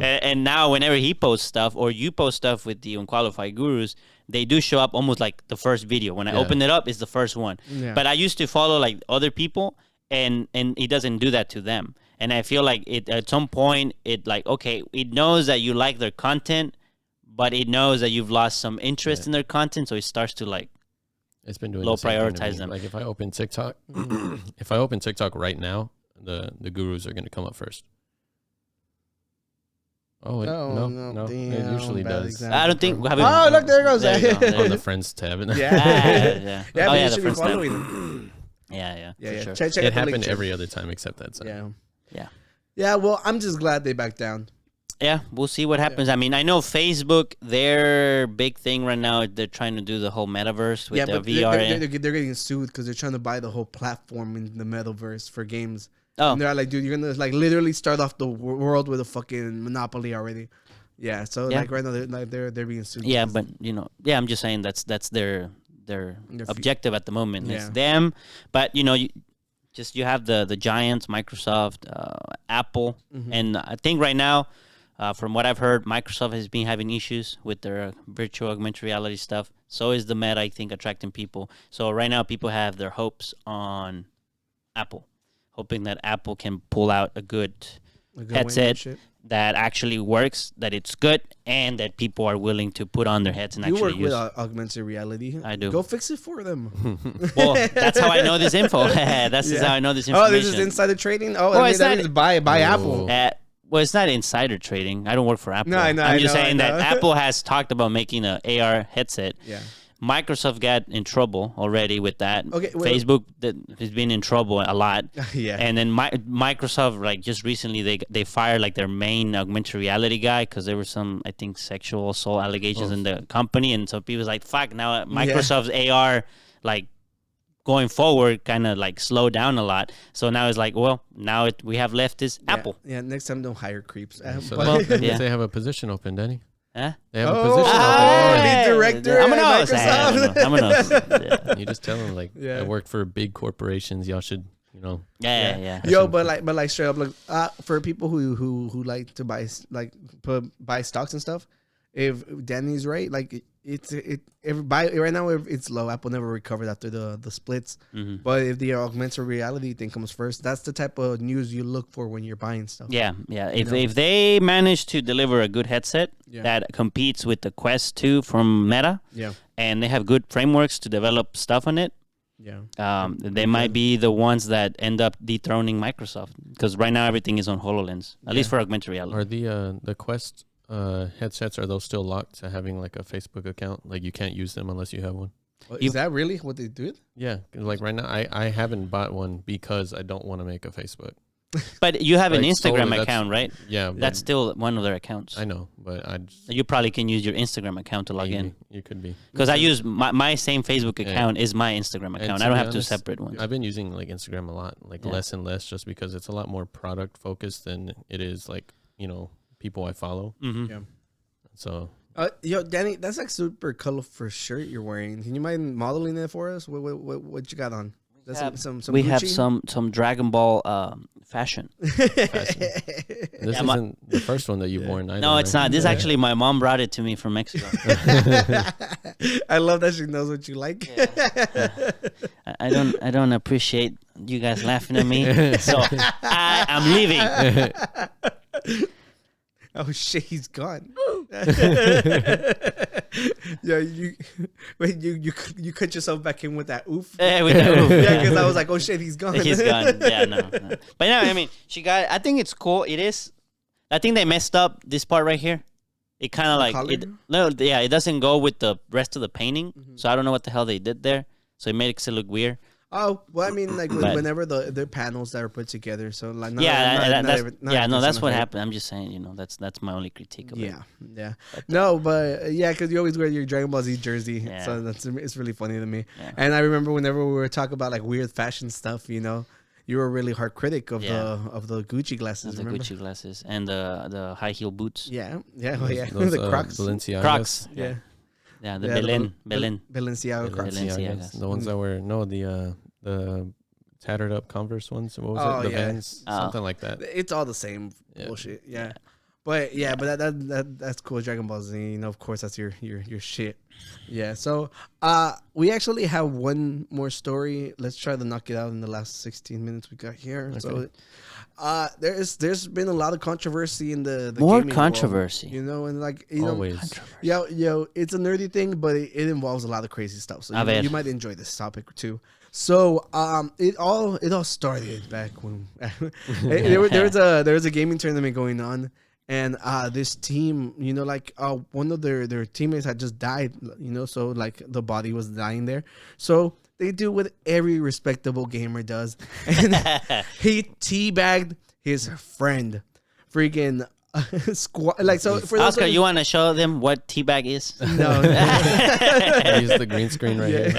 and now whenever he posts stuff or you post stuff with the Unqualified Gurus, they do show up almost like the first video. When I open it up, it's the first one. Yeah. But I used to follow like other people, and it doesn't do that to them. And I feel like it at some point, it like, okay, it knows that you like their content, but it knows that you've lost some interest in their content, so it starts to like it's been doing low prioritize them. Like if I open TikTok, right now, the gurus are going to come up first. No. Damn, it usually does. Example. I don't think. Look, there it goes. On the friends tab. Yeah. Yeah, you should be following them. Yeah. Sure. Check it happened every other time except that time. Yeah, well, I'm just glad they backed down. Yeah, we'll see what happens. I mean, I know Facebook, their big thing right now, they're trying to do the whole metaverse with the VR. They're getting sued because they're trying to buy the whole platform in the metaverse for games. Oh. And they're like, dude, you're going to like literally start off the world with a fucking monopoly already. Yeah, so like right now, they're being sued. Yeah, but, I'm just saying that's their objective at the moment. It's them, but, you have the giants, Microsoft, Apple, and I think right now, from what I've heard, Microsoft has been having issues with their virtual augmented reality stuff. So is the Meta, I think, attracting people. So right now, people have their hopes on Apple, hoping that Apple can pull out a good headset that actually works, that it's good, and that people are willing to put on their heads and actually use. You work with augmented reality. I do. Go fix it for them. Well, that's how I know this info. That's how I know this information. Oh, this is insider trading? That means buy Apple. Well, it's not insider trading. I don't work for Apple. No, I know. I'm just saying that Apple has talked about making an AR headset. Yeah. Microsoft got in trouble already with that. Okay, well, Facebook has been in trouble a lot. Yeah. And then Microsoft, like just recently, they fired like their main augmented reality guy because there were some, I think, sexual assault allegations in the company, and so people was like, "Fuck!" Now Microsoft's AR, like going forward, kind of like slowed down a lot. So now it's like, well, now we have left is Apple. Yeah. Next time, don't hire creeps. They have a position open, Danny. Huh? They have a position open. The director at Microsoft. I'm gonna. You just tell them, like, I work for big corporations. Y'all should you know. Yeah. Yo, but like straight up, like for people who like to buy stocks and stuff, if Danny's right, like right now it's low. Apple never recovered after the splits. Mm-hmm. But if the augmented reality thing comes first, that's the type of news you look for when you're buying stuff. Yeah. If they manage to deliver a good headset that competes with the Quest 2 from Meta, and they have good frameworks to develop stuff on it, they might be the ones that end up dethroning Microsoft, because right now everything is on HoloLens, at least for augmented reality. Are the Quest headsets, are those still locked to having like a Facebook account? Like you can't use them unless you have one? Is that really what they do? Yeah, like right now I haven't bought one because I don't want to make a Facebook. But you have an Like, Instagram solely, account, right? Yeah. That's still one of their accounts. I know, but You probably can use your Instagram account to log in. You could be. Because I use my same Facebook account is my Instagram account. I don't have two separate ones. I've been using like Instagram a lot, like less and less, just because it's a lot more product focused than it is like, you know, people I follow. Mm-hmm. Yeah. So. Yo, Danny, that's like super colorful shirt you're wearing. Can you mind modeling it for us? What you got on? We Gucci? have some Dragon Ball fashion. This isn't the first one that you've worn either. No, it's not. This actually, my mom brought it to me from Mexico. I love that she knows what you like. I don't appreciate you guys laughing at me, so I'm leaving. Oh shit, he's gone. Yeah, you cut yourself back in with that oof. Yeah, with that oof. Yeah, because I was like, oh shit, he's gone. He's gone. Yeah, no. But no, I mean, I think it's cool. It is. I think they messed up this part right here. It kind of like it doesn't go with the rest of the painting. Mm-hmm. So I don't know what the hell they did there. So it makes it look weird. Oh, well, I mean, like whenever the panels that are put together, so like that's what happened. I'm just saying, you know, that's my only critique of it. Yeah. But because you always wear your Dragon Ball Z jersey, so it's really funny to me. Yeah. And I remember whenever we were talking about like weird fashion stuff, you know, you were a really hard critic of the Gucci glasses. The Gucci glasses and the high heel boots. Those, the Crocs. Balenciagas. Crocs. Yeah, the Balenciaga. The ones that were the tattered up Converse ones. What was it? The Vans, something like that. It's all the same bullshit. Yeah. But that's cool. Dragon Ball Z, you know, of course, that's your shit. Yeah. So we actually have one more story. Let's try to knock it out in the last 16 minutes we got here. Okay. So there's been a lot of controversy in the more controversy world, you know, and like always it's a nerdy thing, but it involves a lot of crazy stuff, so you might enjoy this topic too. So it all started back when there was a gaming tournament going on, and this team, you know, like one of their teammates had just died, you know, so like the body was dying there, so they do what every respectable gamer does, and he teabagged his friend, freaking like, so for Oscar, you want to show them what teabag is? No. Use the green screen right here.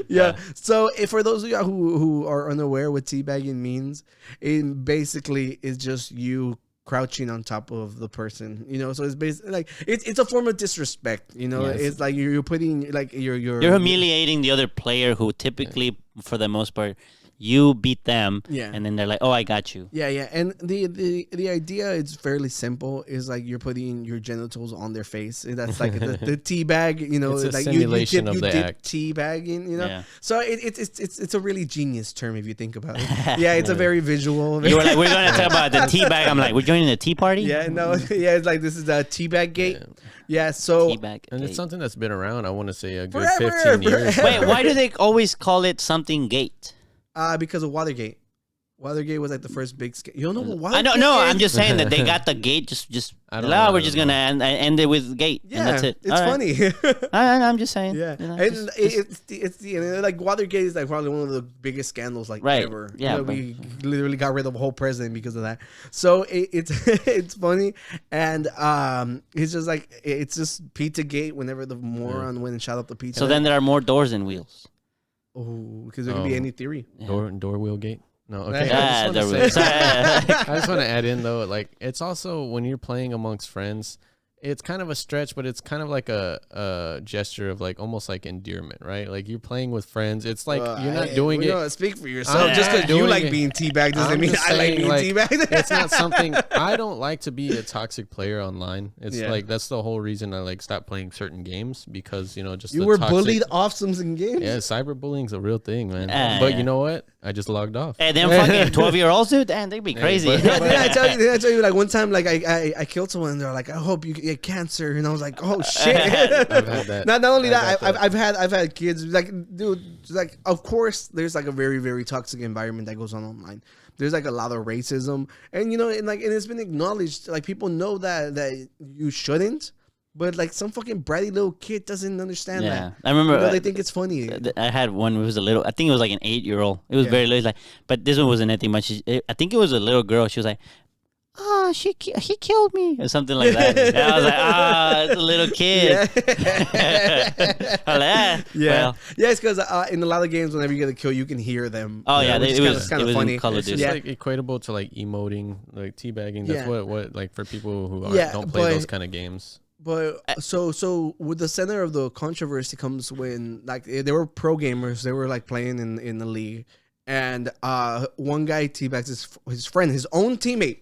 Yeah. So for those of you who are unaware what teabagging means, it basically is just you crouching on top of the person, you know. So it's basically like it's a form of disrespect, you know. Yes. It's like you're putting like you're humiliating the other player who typically, for the most part, you beat them, and then they're like, "Oh, I got you." Yeah. And the idea is fairly simple. Is like you're putting your genitals on their face. And that's like the teabag. You know, it's a like simulation of the act. Teabagging. You know, so it's a really genius term if you think about it. Yeah, it's a very visual. You were like, "We're going to talk about the teabag." I'm like, "We're joining the tea party." Yeah, no, it's like this is a teabag gate. Yeah, so teabag and it's something that's been around. I want to say a good forever, 15 years. Wait, why do they always call it something gate? Because of Watergate. Watergate was like the first big scale. You don't know what Watergate I don't know. I'm just saying that they got the gate. Just we're just gonna end it with gate. Yeah, and that's it. It's funny. I'm just saying. Yeah, you know, and it's like Watergate is like probably one of the biggest scandals like ever. Yeah, you know, we literally got rid of a whole president because of that. So it's it's funny, and it's just like it's just Pizzagate. Whenever the moron went and shot up the pizza. So then there are more doors than wheels. Oh, because there could be any theory. Door wheel gate. No, okay. I just want to add in though, like it's also when you're playing amongst friends, it's kind of a stretch, but it's kind of like a gesture of like almost like endearment, right? Like you're playing with friends. It's like you're not doing it. Speak for yourself. Just because you like being teabagged doesn't mean I like being teabagged. It's not something. I don't like to be a toxic player online. It's like that's the whole reason I like stopped playing certain games because just you were bullied off some games. Yeah, cyberbullying's a real thing, man. But you know what? I just logged off. And then fucking 12-year-olds, dude, and they'd be crazy. Didn't I tell you like one time like I killed someone and they're like, I hope you get cancer, and I was like, oh shit. I've had that. Not only that, I've had kids like, dude, like of course there's like a very, very toxic environment that goes on online. There's like a lot of racism, and and it's been acknowledged. Like people know that you shouldn't. But like some fucking bratty little kid doesn't understand that. I remember they think it's funny. I had one who was a little. I think it was like an 8-year-old. It was very little. Like, but this one wasn't anything much. I think it was a little girl. She was like, "Oh, he killed me," or something like that. And I was like, it's a little kid. Yeah, it's because in a lot of games, whenever you get a kill, you can hear them. Oh yeah, it was kind of funny. It's just like equatable to like emoting, like teabagging. That's what like for people who don't play those kind of games. But so with the center of the controversy comes when like they were pro gamers, they were like playing in the league, and one guy teabags his friend, his own teammate.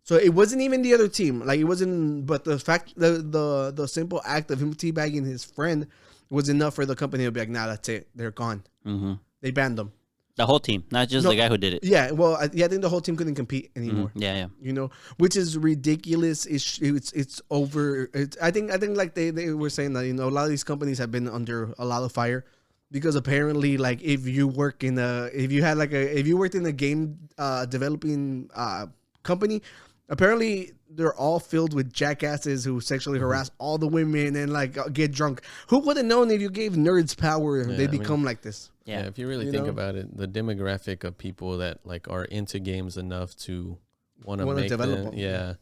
So it wasn't even the other team, like it wasn't. But the fact the simple act of him teabagging his friend was enough for the company to be like, nah, that's it, they're gone. Mm-hmm. They banned them. The whole team, not just the guy who did it. Yeah, well, I think the whole team couldn't compete anymore. Yeah. Which is ridiculous. It's over. I think like they were saying that a lot of these companies have been under a lot of fire because apparently like if you worked in a game developing company, apparently they're all filled with jackasses who sexually harass all the women and like get drunk. Who would have known if you gave nerds power they'd become like this? Yeah, if you really think about it, the demographic of people that like are into games enough to want to develop them.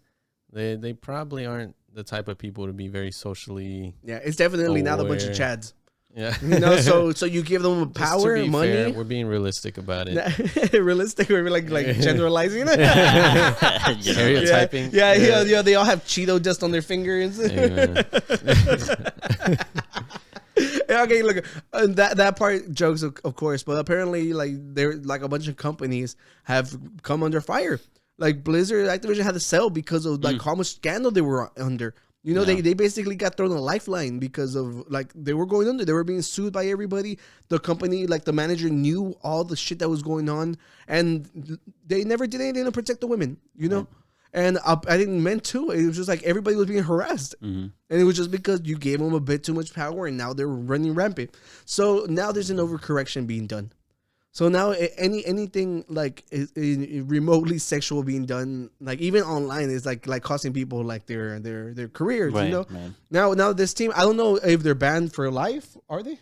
They probably aren't the type of people to be very socially. Yeah, it's definitely not a bunch of chads. Yeah, so you give them power, money. Fair, we're being realistic about it. Realistic, we're like generalizing it. Stereotyping. Yeah. They all have Cheeto dust on their fingers. Okay, look, that part jokes of course, but apparently like there like a bunch of companies have come under fire. Like Blizzard, Activision had to sell because of like how much scandal they were under. They basically got thrown a lifeline because of like they were going under. They were being sued by everybody. The company, like the manager, knew all the shit that was going on, and they never did anything to protect the women. And I didn't meant to. It was just like everybody was being harassed. And it was just because you gave them a bit too much power and now they're running rampant. So now there's an overcorrection being done. So now anything like remotely sexual being done, like even online, is like costing people like their careers, right. Now this team, I don't know if they're banned for life. Are they?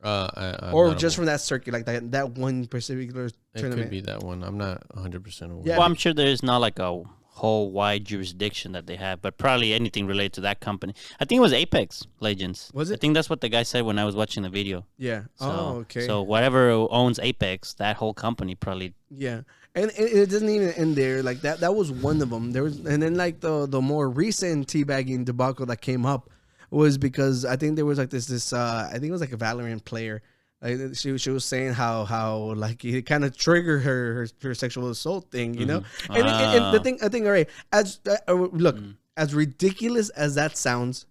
Or just from that circuit, like that one particular tournament? It could be that one. I'm not 100% aware. Yeah, well, I'm sure there's not like a whole wide jurisdiction that they have, but probably anything related to that company. I think it was Apex Legends. Was it? I think that's what the guy said when I was watching the video. Yeah. So, okay. So whatever owns Apex, that whole company probably. Yeah, and it doesn't even end there. Like that was one of them. There was, and then like the more recent teabagging debacle that came up was because I think there was like this I think it was like a Valorant player. Like she was saying how like it kind of triggered her sexual assault thing, And the thing, all right. As look, as ridiculous as that sounds,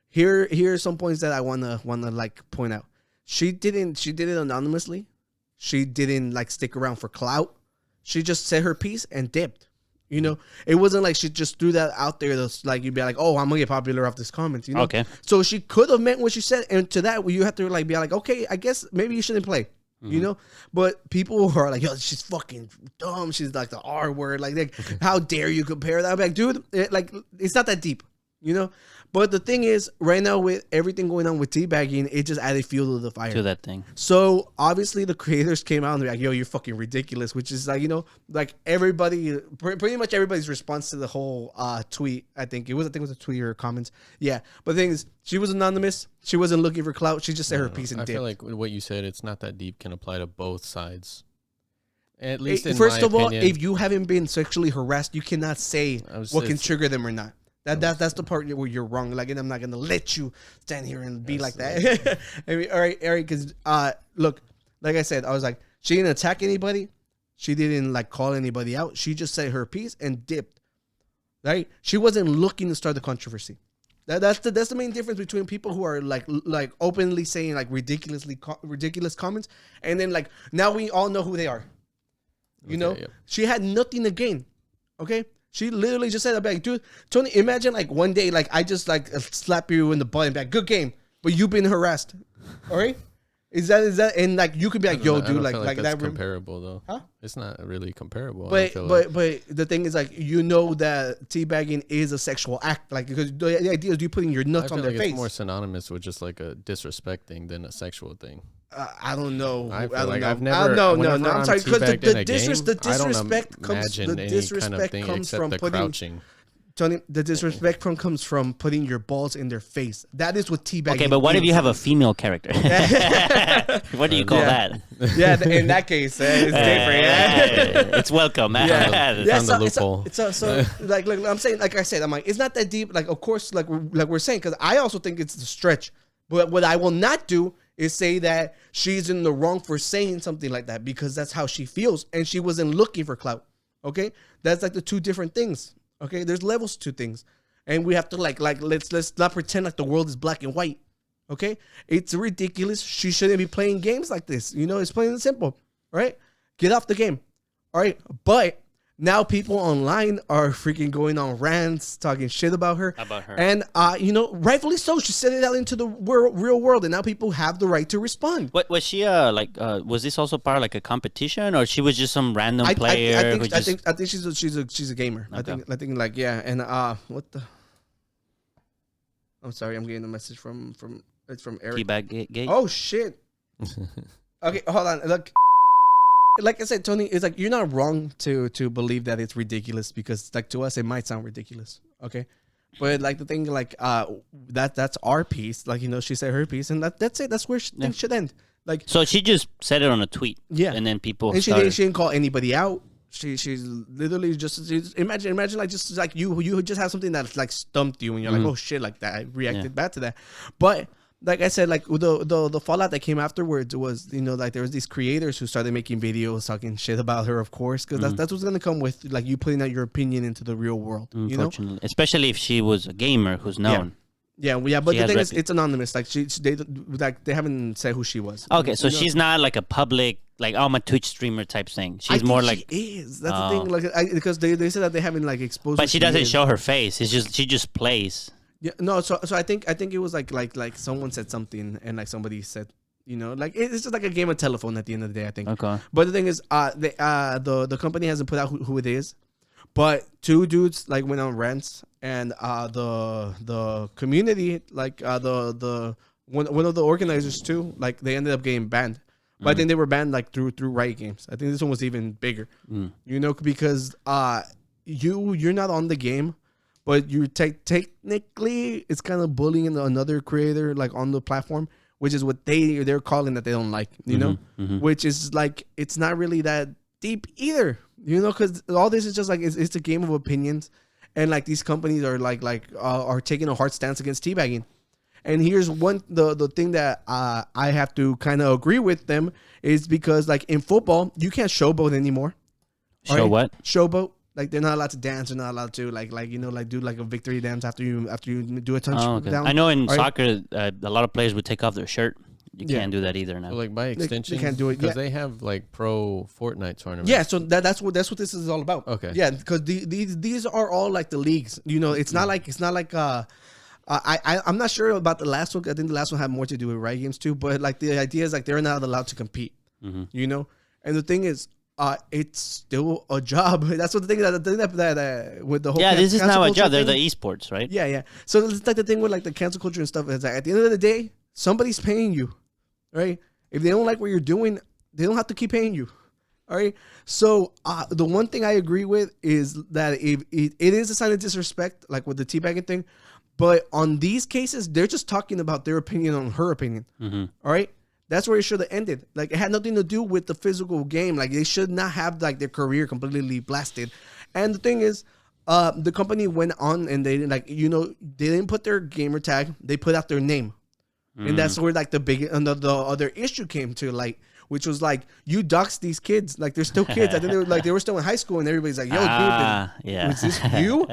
here are some points that I wanna like point out. She did it anonymously. She didn't like stick around for clout. She just said her piece and dipped. It wasn't like she just threw that out there to like you'd be like, oh, I'm gonna get popular off this comment. Okay. So she could have meant what she said, and to that you have to like be like, okay, I guess maybe you shouldn't play. But people are like, yo, she's fucking dumb. She's like the R word. Like how dare you compare that? I'm like, dude, it's not that deep. But the thing is, right now with everything going on with teabagging, it just added fuel to the fire. To that thing. So obviously the creators came out and they're like, yo, you're fucking ridiculous, which is like, like everybody, pretty much everybody's response to the whole tweet. I think it was a tweet or comments. Yeah. But the thing is, she was anonymous. She wasn't looking for clout. She just said her piece and dipped. I feel like what you said, it's not that deep, can apply to both sides. At least First of all, if you haven't been sexually harassed, you cannot say what can trigger them or not. That's the part where you're wrong. Like, and I'm not gonna let you stand here and be like that. I mean, all right, Eric. Because look, like I said, I was like, she didn't attack anybody. She didn't like call anybody out. She just said her piece and dipped. Right? She wasn't looking to start the controversy. That's the main difference between people who are like openly saying like ridiculous comments, and then like now we all know who they are. You know, she had nothing to gain. Okay, she literally just said, "Like, dude, Tony, imagine like one day like I just like slap you in the butt and back, good game, but you've been harassed. All right." Is that and like you could be like, yo, dude, like that's comparable though. Huh? It's not really comparable. But the thing is like, you know that teabagging is a sexual act, like because the idea is you putting your nuts on their face. It's more synonymous with just like a disrespect thing than a sexual thing. I don't know. I don't like know. I've never. No. I'm sorry because the disrespect comes from putting. Crouching. Tony, the disrespect comes from putting your balls in their face. That is what teabagging. Okay, but what if you have a female character? What do you call that? Yeah, in that case, it's different. It's welcome. It's on the loophole. So like I'm saying, like I said, I'm like, it's not that deep. Like, of course, like we're saying, because I also think it's a stretch. But what I will not do is say that she's in the wrong for saying something like that, because that's how she feels, and she wasn't looking for clout. Okay, that's like the two different things. Okay, there's levels to things, and we have to like let's not pretend like the world is black and white. Okay, it's ridiculous. She shouldn't be playing games like this. You know, it's plain and simple. Right? Get off the game. All right, but now people online are freaking going on rants, talking shit about her. And you know, rightfully so. She said it out into the real world, and now people have the right to respond. What was she was this also part of like a competition, or she was just some random player? I think she's a gamer. Okay. I think like, yeah. And what the? I'm sorry, I'm getting a message from Eric. Teabag gate. Oh shit. Okay, hold on. Look. Like I said, Tony, it's like you're not wrong to believe that it's ridiculous, because like to us it might sound ridiculous, okay? But like the thing, like that's our piece. Like, you know, she said her piece, and that's it. That's where things should end. Like, so she just said it on a tweet, yeah, and then people and she didn't call anybody out. She's literally just imagine like just like you just have something that like stumped you, and you're like, oh shit, like that. I reacted bad to that, but. Like I said, like the fallout that came afterwards was, you know, like there was these creators who started making videos talking shit about her, of course, because that's what's gonna come with like you putting out your opinion into the real world. You know, especially if she was a gamer who's known. Yeah. But the thing is, it's anonymous. Like they haven't said who she was. Okay, so she's not like a public, like, oh, I'm a Twitch streamer type thing. She's more like she is. That's the thing. Like because they said that they haven't like exposed. But she doesn't show her face. It's just she just plays. Yeah, no. So I think it was like someone said something, and like somebody said, you know, like it's just like a game of telephone at the end of the day, I think. Okay. But the thing is, the company hasn't put out who it is, but two dudes like went on rants, and the community, like the one of the organizers too, like they ended up getting banned. But I think they were banned like through Riot Games. I think this one was even bigger. You know, because you're not on the game. But you technically, it's kind of bullying another creator like on the platform, which is what they're calling that they don't like, you know, which is like it's not really that deep either, you know, because all this is just like it's a game of opinions, and like these companies are are taking a hard stance against teabagging. And here's the thing that I have to kind of agree with them is because like in football you can't showboat anymore. What? Showboat. Like they're not allowed to dance. They're not allowed to like you know like do like a victory dance after you do a touchdown. I know in soccer a lot of players would take off their shirt. You can't do that either now. So like by extension, they can't do it because they have like pro Fortnite tournaments. Yeah, so that's what this is all about. Okay. Yeah, because these are all like the leagues. You know, it's not like I'm not sure about the last one. I think the last one had more to do with Riot Games too. But like the idea is like they're not allowed to compete. You know, and the thing is. It's still a job. That's what the thing that with the whole this is now a job. They're the esports, right? Yeah. So it's like the thing with like the cancel culture and stuff. Is like at the end of the day, somebody's paying you, right? If they don't like what you're doing, they don't have to keep paying you. All right. So the one thing I agree with is that if it is a sign of disrespect, like with the teabagging thing, but on these cases, they're just talking about their opinion on her opinion. All right. That's where it should have ended. Like it had nothing to do with the physical game. Like they should not have like their career completely blasted. And the thing is, the company went on and they didn't they didn't put their gamer tag. They put out their name, and that's where like the other issue came to light, which was like, you doxed these kids, like they're still kids. I think they were still in high school, and everybody's like, yo, dude, was this you?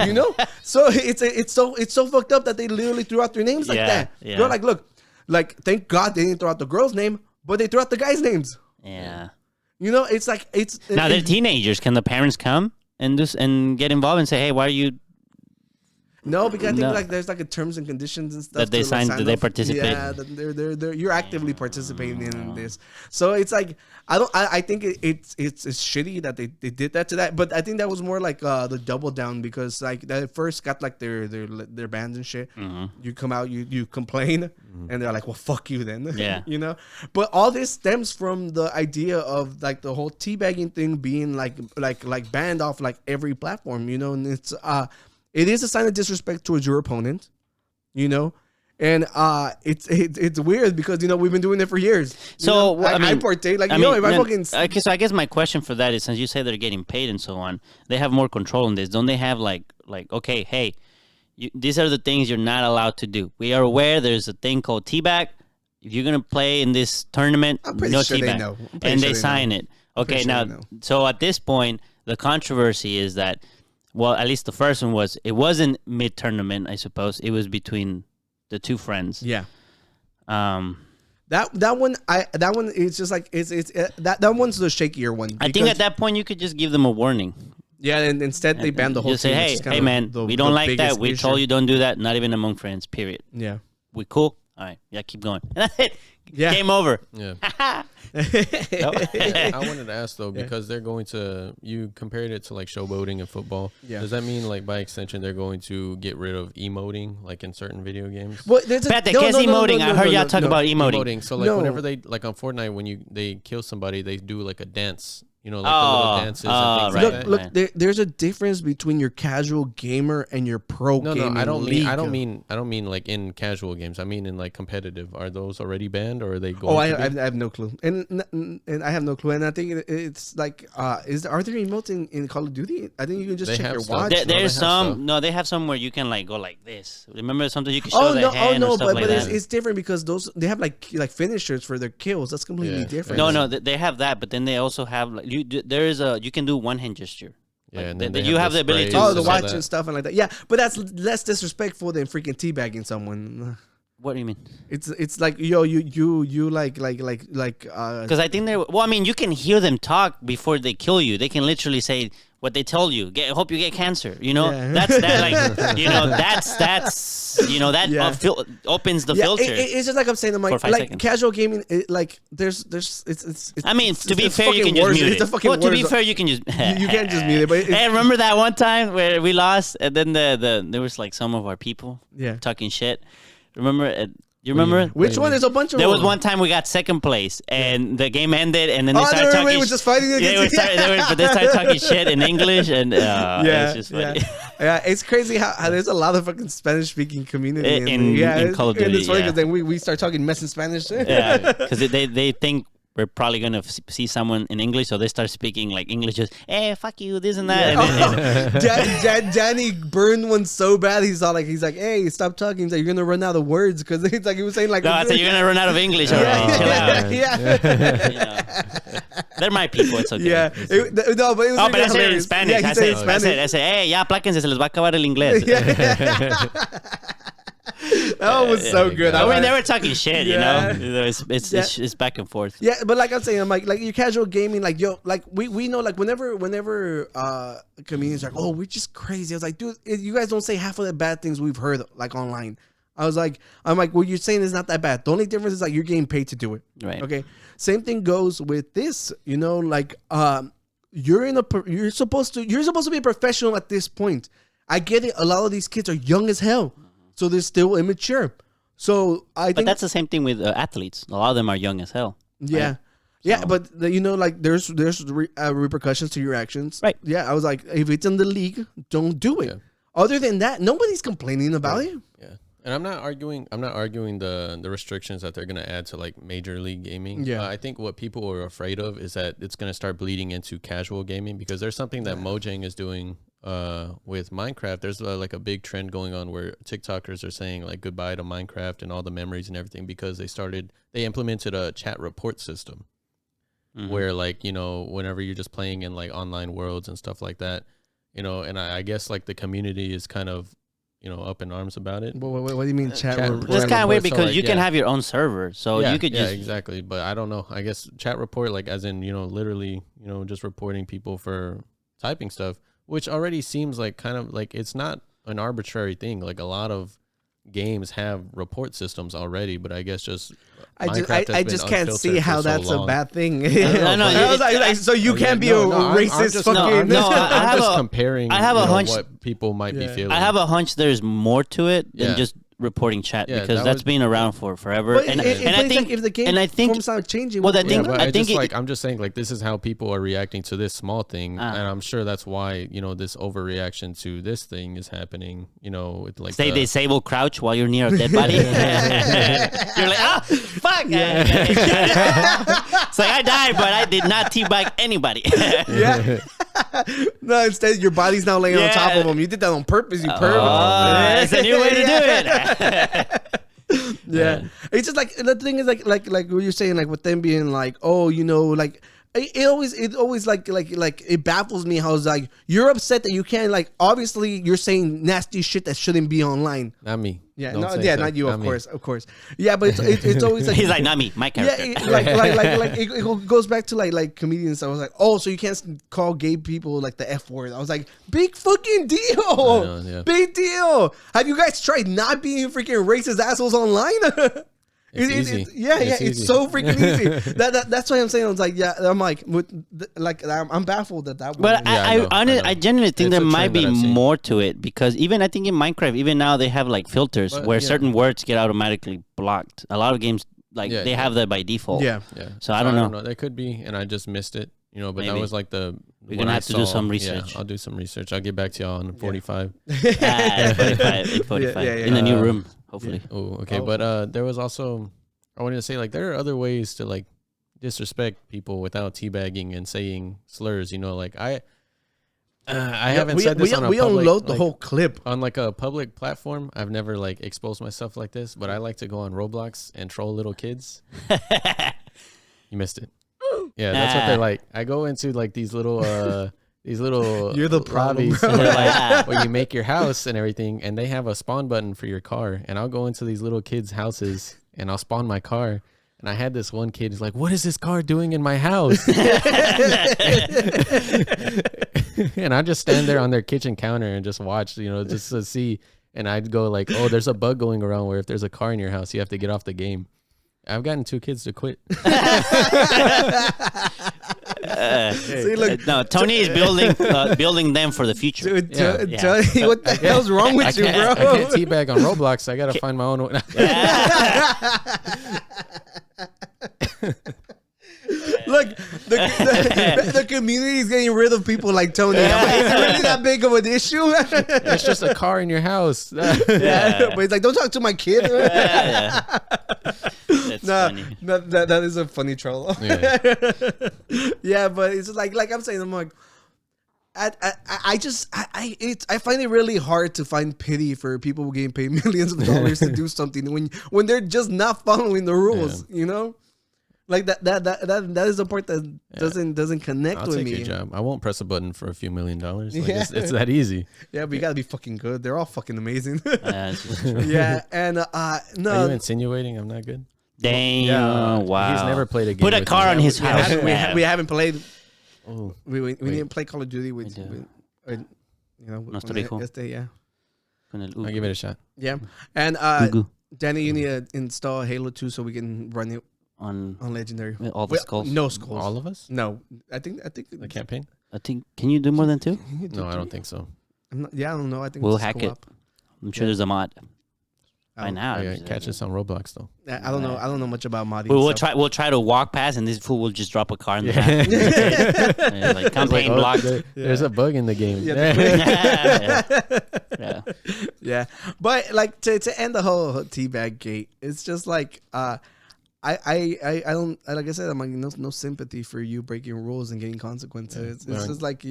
You know? So it's so fucked up that they literally threw out their names like that. Yeah. They're like, look, like thank God they didn't throw out the girl's name, but they threw out the guys' names. Yeah. You know, it's like now they're teenagers. Can the parents come and get involved and say, hey, why are you? No, because I think like there's like a terms and conditions and stuff that they signed. That they participate. Yeah, they're you're actively participating in this. So it's like I think it's shitty that they did that to that. But I think that was more like the double down, because like that first got like their bands and shit. You come out, you complain, and they're like, well, fuck you then. Yeah. You know. But all this stems from the idea of like the whole teabagging thing being like banned off like every platform. You know, and it's it is a sign of disrespect towards your opponent, you know, and it's weird because, you know, we've been doing it for years. So I partake, like, if I fucking. Okay, so I guess my question for that is, since you say they're getting paid and so on, they have more control in this. Don't they have like okay, hey, these are the things you're not allowed to do. We are aware there's a thing called Teabag. If you're gonna play in this tournament, no sure Teabag, they know. And they sign it. Okay, now so at this point, the controversy is that. Well, at least the first one it wasn't mid-tournament, I suppose. It was between the two friends. Yeah. That one is just like that one's the shakier one. I think at that point you could just give them a warning. Yeah, and instead they banned the whole team. Say, hey man, we don't like that. We told you don't do that. Not even among friends. Period. Yeah. We cool? All right. Yeah, keep going. And that's it. Yeah. Game over. Yeah. I wanted to ask though, because they're going to, you compared it to like showboating and football. Yeah. Does that mean like by extension they're going to get rid of emoting like in certain video games? Well, there's emoting. I heard y'all talk about emoting. So like whenever they like on Fortnite, when they kill somebody, they do like a dance. You know, like the little dances and things like that. Look, there's a difference between your casual gamer and your pro gamer. I don't mean like in casual games. I mean in like competitive. Are those already banned, or are they going? I have no clue, and I have no clue, and I think it's like, are there emotes in Call of Duty? I think you can just check your watch. There's some. No, they have some where you can like go like this. Remember sometimes you can show the hand or stuff like that. It's different because they have like finishers for their kills. That's completely different. No, they have that, but then they also have like. You can do one hand gesture. Yeah, like, and then you have the ability to the watch and stuff and like that. Yeah, but that's less disrespectful than freaking teabagging someone. What do you mean? It's like you like because I think I mean you can hear them talk before they kill you. They can literally say what they told you. Hope you get cancer. You know, that's that like you know that's you know that opens the filter. It's just like I'm saying, like seconds. Casual gaming. Like there's it's. I mean, to be fair, you can just mute it. Well, to be fair, you can just you can't just mute it. But hey, remember that one time where we lost, and then there was like some of our people talking shit. Remember? You remember? Which one? There's a bunch of them. There was one time we got second place, and the game ended, and then they started talking. They were just fighting against but they started talking shit in English, and it's just funny. Yeah, it's crazy how there's a lot of fucking Spanish-speaking community in Call of Duty. And it's funny because then we start talking mess in Spanish. Yeah, because they think we're probably going to see someone in English, so they start speaking like English, just, hey, fuck you, this and that. Yeah. Danny burned one so bad, he's like, hey, stop talking. He's like, you're going to run out of words, because it's like he was saying like... No, I said, you're going to run out of English already. Chill out. Yeah. You know, they're my people, it's okay. Yeah. But it was but I said it in Spanish. Yeah, I said, hey, ya, pláquense, se les va a acabar el inglés. That was so good. I mean, they were talking shit, you know. It's back and forth. Yeah, but like I'm saying, I'm like your casual gaming, like like we know, like whenever comedians are like, oh, we're just crazy. I was like, dude, you guys don't say half of the bad things we've heard like online. I'm like, what you're saying is not that bad. The only difference is like you're getting paid to do it. Right. Okay. Same thing goes with this. You know, like you're supposed to be a professional at this point. I get it. A lot of these kids are young as hell. So they're still immature. So I think... But that's the same thing with athletes. A lot of them are young as hell. Yeah. Right? Yeah, but you know, like there's repercussions to your actions. Right. Yeah, I was like, if it's in the league, don't do it. Yeah. Other than that, nobody's complaining about it. Yeah. And I'm not arguing the restrictions that they're going to add to like Major League Gaming. Yeah. I think what people are afraid of is that it's going to start bleeding into casual gaming, because there's something that Mojang is doing with Minecraft, there's like a big trend going on where TikTokers are saying like goodbye to Minecraft and all the memories and everything because they implemented a chat report system where like, you know, whenever you're just playing in like online worlds and stuff like that, you know, and I guess like the community is kind of, you know, up in arms about it. What do you mean chat report? That's kind of weird because so, like, you can have your own server, so you could just exactly. But I don't know. I guess chat report, like as in, you know, literally, you know, just reporting people for typing stuff, which already seems like kind of like it's not an arbitrary thing. Like a lot of games have report systems already, but I guess just I just can't see how that's a bad thing. I was like, so you can't be a racist fucking. I'm just comparing. I have a hunch what people might be feeling. I have a hunch there's more to it than just reporting chat because that's been around for forever. And I think if the game forms out changing, well, I think I'm just saying like this is how people are reacting to this small thing, and I'm sure that's why, you know, this overreaction to this thing is happening. You know, with like say disable crouch while you're near a dead body. You're like, fuck. It's like I died, but I did not teabag anybody. No, instead your body's now laying on top of them. You did that on purpose. You pervert. It's a new way to do it. It's just like the thing is like what you're saying, like with them being like, oh, you know, like it always like it baffles me how it's like you're upset that you can't, like, obviously you're saying nasty shit that shouldn't be online. Not me. Yeah, not you, of course. Yeah, but it's always like he's like, not me, my character. Yeah, like it goes back to like comedians. I was like, oh, so you can't call gay people like the F word. I was like, big fucking deal, big deal. Have you guys tried not being freaking racist assholes online? It's easy. It's so freaking easy. That's why I'm saying. I was like, I'm like, I'm baffled at that. But I genuinely think there might be more to it because even I think in Minecraft, even now they have like filters where certain words get automatically blocked. A lot of games they have that by default. Yeah. So I don't know. That could be, and I just missed it. You know, but Maybe. That was like we're gonna have to do some research. Yeah, I'll do some research. I'll get back to y'all on 45. 45 in the new room, hopefully. Oh, okay. But there was also, I wanted to say, like, there are other ways to like disrespect people without teabagging and saying slurs. You know, like I haven't said this on a public. We unload the whole clip on like a public platform. I've never like exposed myself like this, but I like to go on Roblox and troll little kids. You missed it. Yeah, that's what they're like. I go into like these little you're the lobbies like, where you make your house and everything, and they have a spawn button for your car. And I'll go into these little kids' houses and I'll spawn my car. And I had this one kid who's like, "What is this car doing in my house?" And I just stand there on their kitchen counter and just watch, you know, just to see. And I'd go like, "Oh, there's a bug going around where if there's a car in your house, you have to get off the game." I've gotten 2 kids to quit. See, look, no, Tony is building them for the future. Dude, Tony, what the hell's wrong with you, bro? I can't teabag on Roblox. I gotta find my own way. Look, the community is getting rid of people like Tony. Is it really that big of an issue? It's just a car in your house. But he's like, don't talk to my kid. That's funny. That is a funny troll. Yeah, but it's just like I'm saying, I'm like, I find it really hard to find pity for people who getting paid millions of dollars to do something when they're just not following the rules, you know? Like that is the part that doesn't connect with me. I'll take your job. I won't press a button for a few $1 million. Like, it's that easy. Yeah, but you gotta be fucking good. They're all fucking amazing. Yeah, and no. Are you insinuating I'm not good? Damn! Wow. He's never played a game. Put a car on his house. We haven't played. Oh, we didn't play Call of Duty with you know. Yeah. I'll give it a shot. Yeah, and Danny, you need to install Halo 2 so we can run it on Legendary. All the skulls. No skulls. All of us? No, I think the campaign. I think. Can you do more than 2? No, I don't think so. I don't know. I think we'll hack it. I'm sure there's a mod. By now, catch us on Roblox though. I don't know. I don't know much about modding. We'll try to walk past, and this fool will just drop a car in the back. Like campaign blocked. There's a bug in the game. Yeah. But like to end the whole Teabag gate, it's just like I don't, like I said, I'm like no sympathy for you breaking rules and getting consequences. It's just like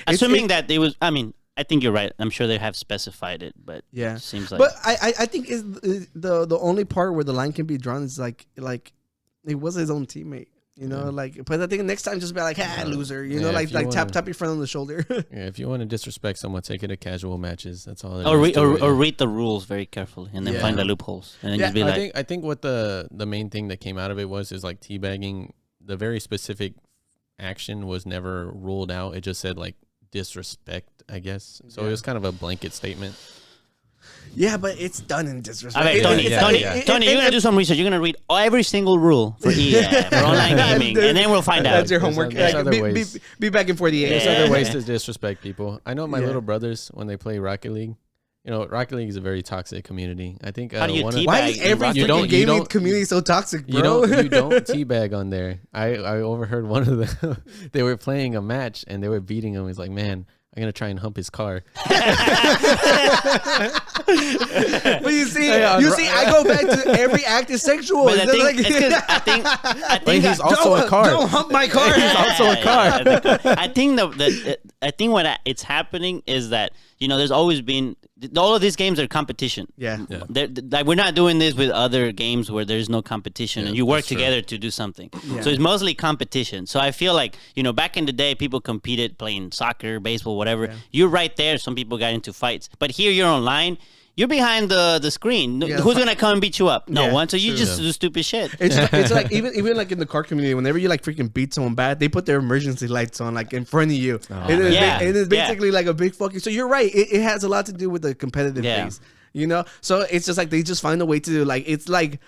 assuming that it was. I mean, I think you're right. I'm sure they have specified it, but yeah, it seems like. But I think is the only part where the line can be drawn is like it was his own teammate. You know, but I think next time just be like, loser. You know, like tap your friend on the shoulder. Yeah, if you want to disrespect someone, take it to casual matches. That's all. Or read the rules very carefully and then find the loopholes and then just be like. I think what the main thing that came out of it is like teabagging. The very specific action was never ruled out. It just said like disrespect, I guess. So it was kind of a blanket statement. Yeah, but it's done in disrespect. Okay, Tony, you're gonna do some research. You're gonna read every single rule for for online gaming, and then we'll find out. That's your homework. There's other ways. Be back in 48. There's other ways to disrespect people. I know my little brothers when they play Rocket League. You know, Rocket League is a very toxic community. I think. How do you teabag? Why is every freaking gaming community so toxic, bro? You don't teabag on there. I overheard one of them. They were playing a match and they were beating him. He's like, man, I'm gonna try and hump his car. But you see, I go back to every act is sexual. But I think he's also a car. Don't hump my car. He's also a car. I think what it's happening is that there's always been all of these games are competition. Yeah. Like we're not doing this with other games where there's no competition and you work together to do something. Yeah. So it's mostly competition. So I feel like back in the day people competed playing soccer, baseball, whatever. Yeah. You're right there. Some people got into fights, but here you're online. You're behind the screen. Yeah, who's gonna come and beat you up? No one. So you just do stupid shit. It's like even like in the car community, whenever you like freaking beat someone bad, they put their emergency lights on like in front of you, and it's basically like a big fucking. So you're right. It has a lot to do with the competitive phase. So it's just like they just find a way to do it's like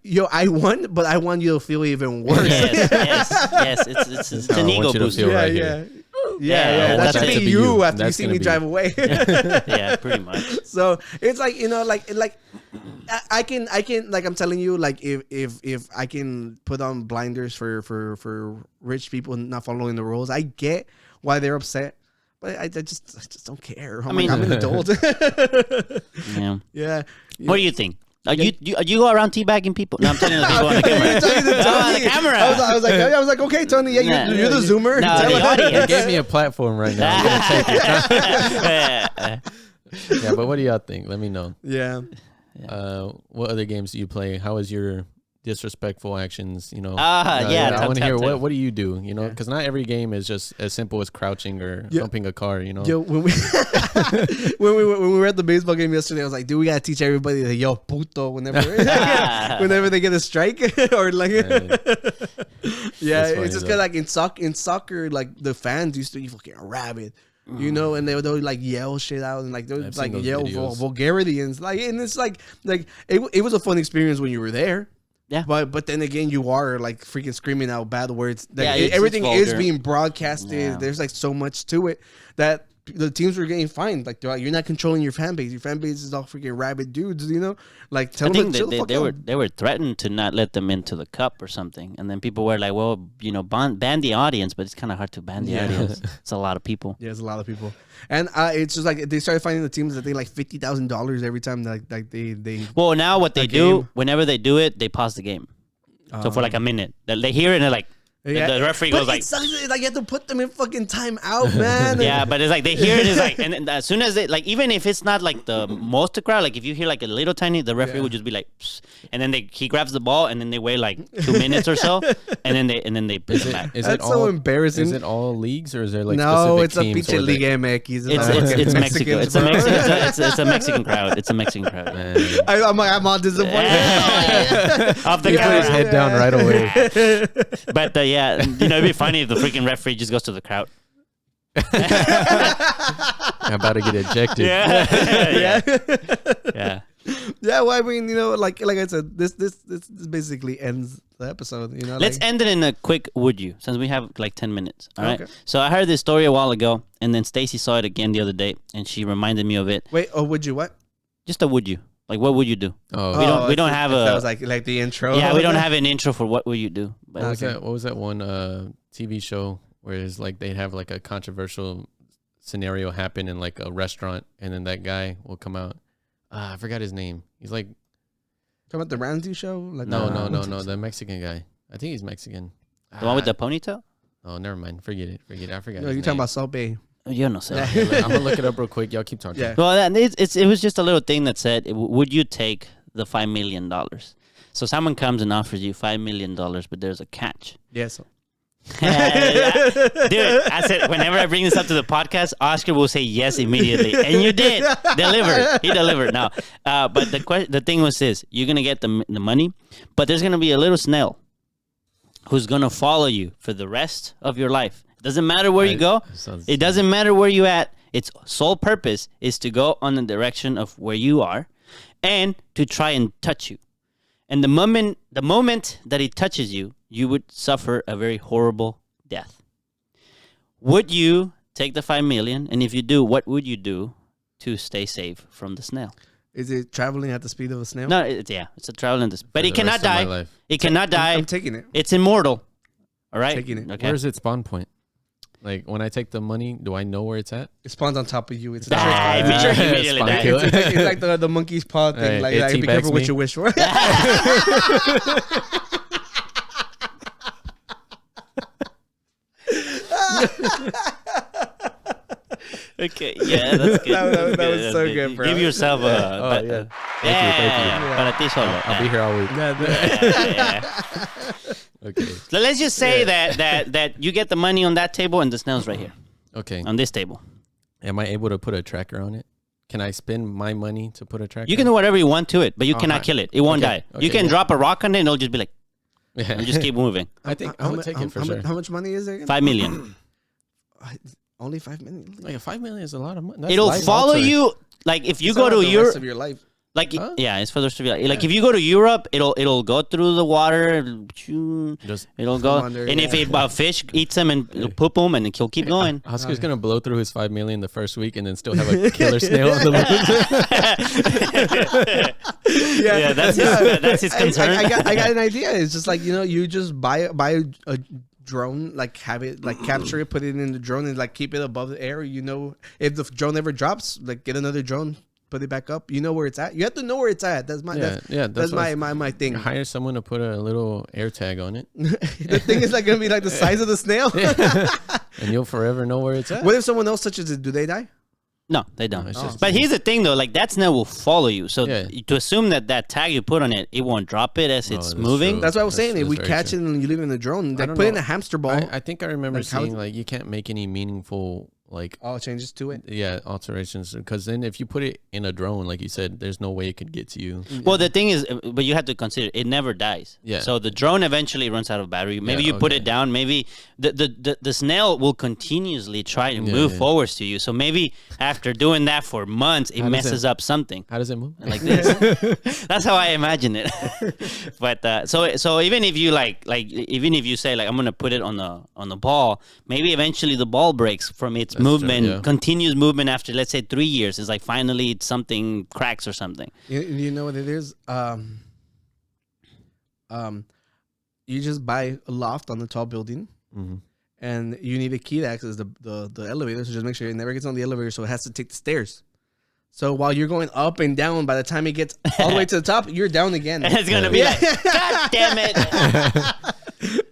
yo, I won, but I want you to feel even worse. Yes. It's an ego booster. Yeah. That should be you after you see me drive away. Yeah, pretty much. So it's like I can like I'm telling you, like if I can put on blinders for rich people not following the rules, I get why they're upset. But I just don't care. I'm an adult. Yeah. What do you think? You go around teabagging people? No, I'm telling the people on the camera. I was like, okay, Tony, you're the Zoomer. No, the audience. You gave me a platform right now. I'm gonna take it. Yeah, but what do y'all think? Let me know. Yeah. What other games do you play? How is your disrespectful actions? I want to hear what do you do? Because not every game is just as simple as crouching or humping a car. Yo, when we when we were at the baseball game yesterday, I was like, dude, we gotta teach everybody the yo puto whenever they get a strike or like it's just cause like in soccer like the fans used to be fucking rabid. And they would like yell shit out and like they would like yell vulgarity and it's like it was a fun experience when you were there. Yeah, but then again, you are like freaking screaming out bad words. Everything is being broadcasted. Yeah. There's like so much to it that the teams were getting fined. Like you're not controlling your fan base. Your fan base is all freaking rabid dudes. Like tell them they were threatened to not let them into the cup or something, and then people were like, well, ban the audience, but it's kind of hard to ban the audience. It's a lot of people. Yeah, it's a lot of people, and it's just like they started finding the teams that they like $50,000 every time like they. Well, now what they do whenever they do it, they pause the game. So for like a minute, they hear it and they're like. Yeah. The referee goes like, like you have to put them in fucking time out, man. Yeah, but it's like they hear it, it's like, and as soon as they like, even if it's not like the most crowd, like if you hear like a little tiny, the referee would just be like, psst, and then he grabs the ball, and then they wait like 2 minutes or so, and then they put it back. That's so embarrassing. Is it all leagues or is there like no? Specific it's a pinche Liga MX. It's Mexico. It's a Mexican crowd. It's a Mexican crowd. I'm all disappointed. Off the he put his head down right away. But yeah, it'd be funny if the freaking referee just goes to the crowd. I'm about to get ejected. Yeah. Yeah, well, I mean, like I said, this basically ends the episode. Let's end it in a quick would you, since we have like 10 minutes. All right. So I heard this story a while ago, and then Stacy saw it again the other day, and she reminded me of it. Wait, would you what? Just a would you. Like, what would you do? We don't have a. That was like the intro. Yeah, we don't have an intro for what would you do. But what was that one TV show where it's like they'd have like a controversial scenario happen in like a restaurant, and then that guy will come out. I forgot his name. He's like talking about the Ramsey show. Like no, the Mexican guy. I think he's Mexican. The one with the ponytail. Oh, never mind. Forget it. I forgot. No, you're talking about Salt Bay. Yo no sé. I'm gonna look it up real quick. Y'all keep talking. Yeah. Well, it was just a little thing that said, would you take the $5 million? So someone comes and offers you $5 million, but there's a catch. Yes. Dude, I said whenever I bring this up to the podcast, Oscar will say yes immediately, and you did deliver. He delivered. Now, but the thing was this: you're gonna get the money, but there's gonna be a little snail who's gonna follow you for the rest of your life. It doesn't matter where you go. It doesn't matter where you at. Its sole purpose is to go on the direction of where you are, and to try and touch you. And the moment that it touches you, you would suffer a very horrible death. Would you take the $5 million? And if you do, what would you do to stay safe from the snail? Is it traveling at the speed of a snail? No, it's a traveling at but it cannot die. It cannot die. I'm taking it. It's immortal. All right? Taking it. Okay. Where's its spawn point? Like, when I take the money, do I know where it's at? It spawns on top of you. It's a Immediately die. It's like the monkey's paw thing. Like be careful what you wish for. Okay, yeah, that's good. That was so good, bro. Give yourself a... Thank you. Para ti solo. I'll be here all week. Yeah. Okay. So let's just say that you get the money on that table and the snail's right here. Okay. On this table. Am I able to put a tracker on it? Can I spend my money to put a tracker? You can do whatever you want to it, but you cannot kill it. It won't die. You can drop a rock on it and it'll just be like, and just keep moving. I think I'm going to take it for sure. How much money is there again? $5 million. Only $5 million? Like, $5 million is a lot of money. That's It'll follow you. Like, if you go to the Europe. rest of your life. Like, yeah, it's for the rest of your life. Like, if you go to Europe, it'll go through the water. It'll go. Under, and if a fish eats them and it'll poop them, and he'll keep going. Oscar's going to blow through his $5 million the first week and then still have a killer snail on the moon. Yeah, that's his concern. I got an idea. It's just like, you just buy a drone, like have it, like capture it, put it in the drone, and like keep it above the air. If the drone ever drops, like get another drone, put it back up. You know where it's at. You have to know where it's at. That's my that's my thing. Hire someone to put a little air tag on it. The thing is like gonna be like the size of the snail, and you'll forever know where it's at. What if someone else touches it? Do they die? No, they don't. But here's the thing, though. Like, that snail will follow you. So to assume that tag you put on it, it won't drop it as it's moving. True. That's what I was saying. If we catch it and you leave it in the drone, like put it in a hamster ball. I think I remember seeing, like, you can't make any meaningful, like... changes to it? Yeah, alterations. Because then if you put it in a drone, like you said, there's no way it could get to you. Well, the thing is, but you have to consider, it never dies. Yeah. So the drone eventually runs out of battery. Maybe you put it down. Maybe the snail will continuously try to move forwards to you. So maybe after doing that for months, it messes up something. How does it move? Like this. That's how I imagine it. But so even if you even if you say, like, I'm gonna put it on the ball, maybe eventually the ball breaks from its movement, continuous movement after, let's say, 3 years. It's like finally something cracks or something. You know what it is? You just buy a loft on the tall building, and you need a key to access the elevator. So just make sure it never gets on the elevator, so it has to take the stairs. So while you're going up and down, by the time it gets all the way to the top, you're down again. And it's gonna be like, God damn it!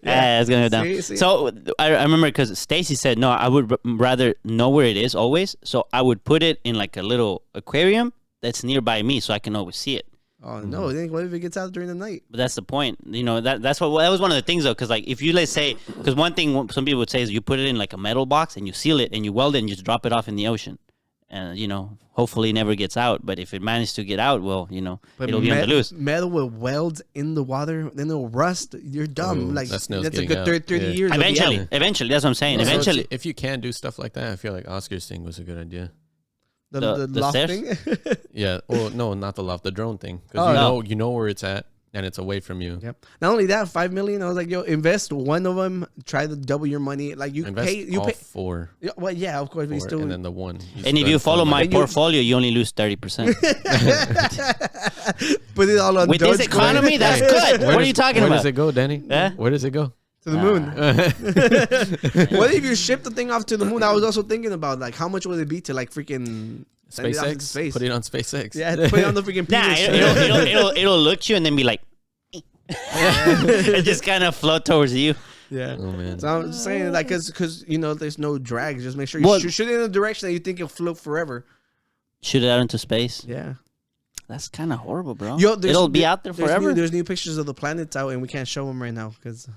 It's gonna go down. See? So I remember because Stacy said, no, I would rather know where it is always. So I would put it in like a little aquarium that's nearby me, so I can always see it. Oh no! Then what if it gets out during the night? But that's the point. That was one of the things, though, because like if you, let's say, because one thing some people would say is you put it in like a metal box and you seal it and you weld it and you just drop it off in the ocean. And, hopefully it never gets out. But if it manages to get out, well, it'll be on the loose. Metal with welds in the water, then it'll rust. You're dumb. That's a good 30 years. Eventually, that's what I'm saying. Eventually. If you can do stuff like that, I feel like Oscar's thing was a good idea. The loft thing? Yeah. Well, no, not the loft. The drone thing. Because you know where it's at. And it's away from you. Yep. Not only that, $5 million. I was like, yo, invest one of them. Try to double your money. Like you pay. Four. Well, yeah, of course. Four, and then the one. And if you follow my portfolio, you only lose 30%. Put it all on. With this economy, that's good. What are you talking about? Where does it go, Danny? Where does it go? To the moon. What if you ship the thing off to the moon? I was also thinking about, like, how much would it be to, like, freaking SpaceX? Space. Put it on SpaceX. Yeah, put it on the freaking it'll look at you and then be like, and just kind of float towards you. Yeah. Oh man. So I'm just saying, like, because there's no drag. Just make sure you shoot it in a direction that you think it'll float forever. Shoot it out into space. Yeah. That's kind of horrible, bro. It'll be out there forever. There's new pictures of the planets out, and we can't show them right now because.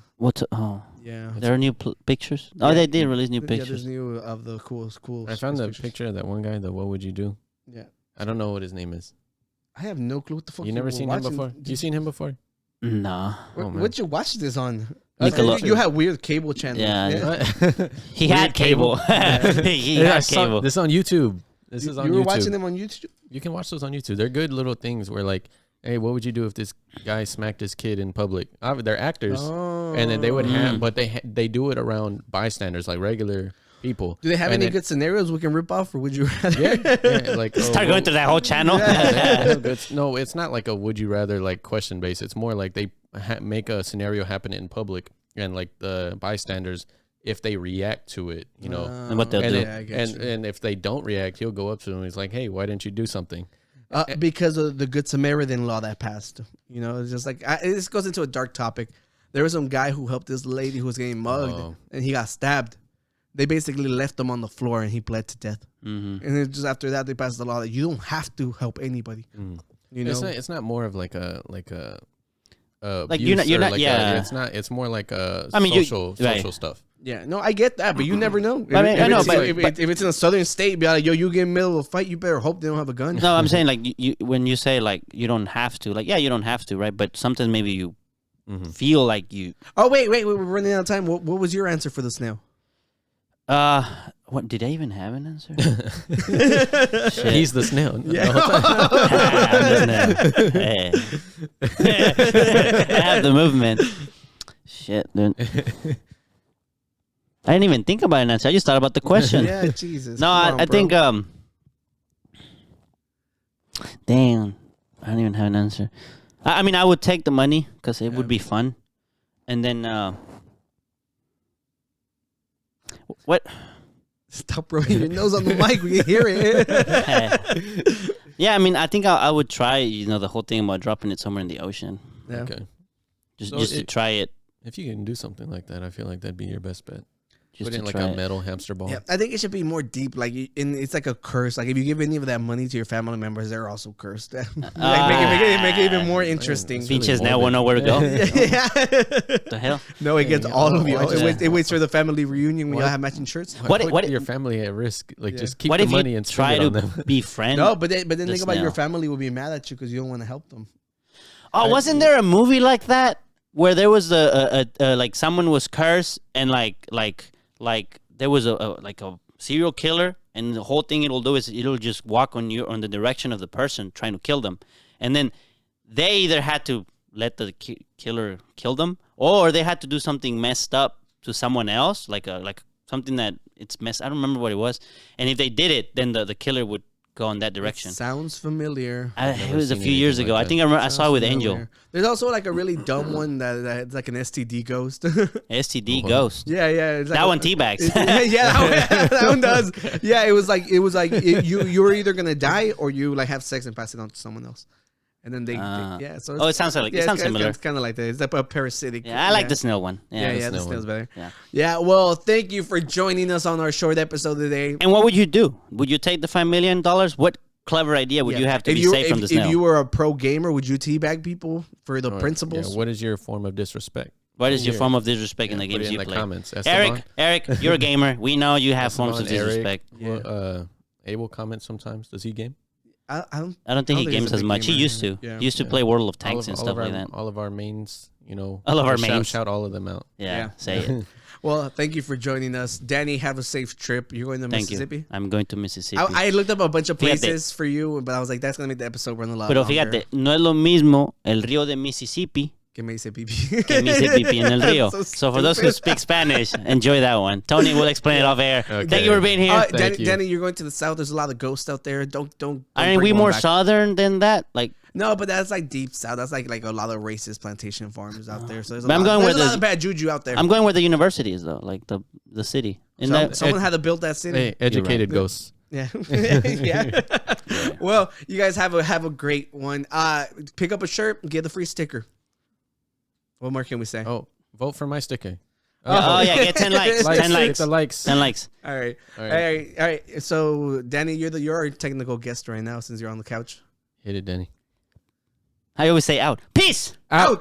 Yeah. There are new pictures. Oh, they did release new pictures. Yeah, there's new of the cool. I found the picture of that one guy. The what would you do? Yeah. I don't know what his name is. I have no clue what the fuck. You never seen him before? You seen him before? Nah. What'd you watch this on? You had weird cable channels. Yeah. He had cable. He had cable. This is on YouTube. This is on YouTube. You were watching them on YouTube? You can watch those on YouTube. They're good little things where like, hey, what would you do if this guy smacked his kid in public? They're actors. And then they would have, but they do it around bystanders, like regular people. Do they have any good scenarios we can rip off, or would you rather? Yeah, like start going through that whole channel. No, it's not like a would you rather like question based. It's more like they make a scenario happen in public, and like the bystanders, if they react to it, and what they'll do. And if they don't react, he'll go up to them. He's like, hey, why didn't you do something? Because of the Good Samaritan law that passed. It's just like this goes into a dark topic. There was some guy who helped this lady who was getting mugged, and he got stabbed. They basically left him on the floor, and he bled to death. And then just after that, they passed the law that you don't have to help anybody. It's not more of like a like you're not. It's more like a social stuff. Yeah, no, I get that, but you never know. I know, but if it's in a southern state, be like, yo, you get in the middle of a fight, you better hope they don't have a gun. No, I'm saying like when you say like you don't have to, like you don't have to, right? But sometimes maybe you feel like you. Oh wait, we're running out of time. What was your answer for the snail? What did I even have an answer? He's the snail. Yeah. I have the movement. Shit, dude. I didn't even think about an answer. I just thought about the question. Yeah, Jesus. No, I think damn, I don't even have an answer. I mean, I would take the money because it would be fun, and then what? Stop rubbing your nose on the mic. We can hear it. Yeah, I mean, I think I would try. The whole thing about dropping it somewhere in the ocean. Yeah. Okay. Just to try it. If you can do something like that, I feel like that'd be your best bet. Just put in like a metal hamster ball. Yeah, I think it should be more deep. Like, it's like a curse. Like, if you give any of that money to your family members, they're also cursed. Make it even more interesting. Beaches now won't know where to go. Yeah. The hell? No, it gets all of you. It waits for the family reunion when y'all have matching shirts. What your family at risk? Like, just keep the money and try to be friends. No, but then think about your family will be mad at you because you don't want to help them. Oh, wasn't there a movie like that where there was a like someone was cursed and like there was a serial killer, and the whole thing it'll do is it'll just walk on the direction of the person trying to kill them, and then they either had to let the killer kill them, or they had to do something messed up to someone else, like something that it's messed. I don't remember what it was, and if they did it, then the killer would go in that direction. Sounds familiar. It was a few years ago. I think I saw it with Angel. There's also like a really dumb one that's like an STD ghost. STD ghost. Yeah. It's like that one teabags. That one does. Yeah, it was like you were either gonna die or you like have sex and pass it on to someone else. And then they So it sounds like it sounds similar. It's kind of like that. It's like a parasitic. Yeah, I like the snail one. Yeah, the snail's better. Yeah. Yeah. Well, thank you for joining us on our short episode today. And what would you do? Would you take the $5 million? What clever idea would you have to be safe from the snail? If you were a pro gamer, would you teabag people for the principles? Yeah, what is your form of disrespect? What is your form of disrespect in the games you play? Comments. Eric, you're a gamer. We know you have forms of disrespect. Abel comments sometimes. Does he game? I don't think he games as much. He used to. He used to play World of Tanks and stuff like that. All of our mains, all of our mains. Shout all of them out. Yeah. Say it. Well, thank you for joining us. Danny, have a safe trip. You're going to Mississippi? I'm going to Mississippi. I looked up a bunch of places for you, but I was like, that's going to make the episode run a lot longer. Pero fíjate, no es lo mismo el río de Mississippi que me hice pipí. Que me hice pipí en el río. So for those who speak Spanish, enjoy that one. Tony will explain it off air. Okay. Thank you for being here. Danny, you're going to the south. There's a lot of ghosts out there. Don't Aren't we more southern than that? Like, no, but that's like deep south. That's like a lot of racist plantation farmers out there. So there's a lot of bad juju out there. I'm going where the university is though, like the city. Someone had to build that city. Hey, educated ghosts. Yeah. Yeah. Well, you guys have a great one. Pick up a shirt, get the free sticker. What more can we say? Oh, vote for my sticker. Oh yeah, get 10 likes. 10 likes. Get the likes. 10 likes. All right. So Danny, you're our technical guest right now since you're on the couch. Hit it, Danny. I always say out. Peace. Out.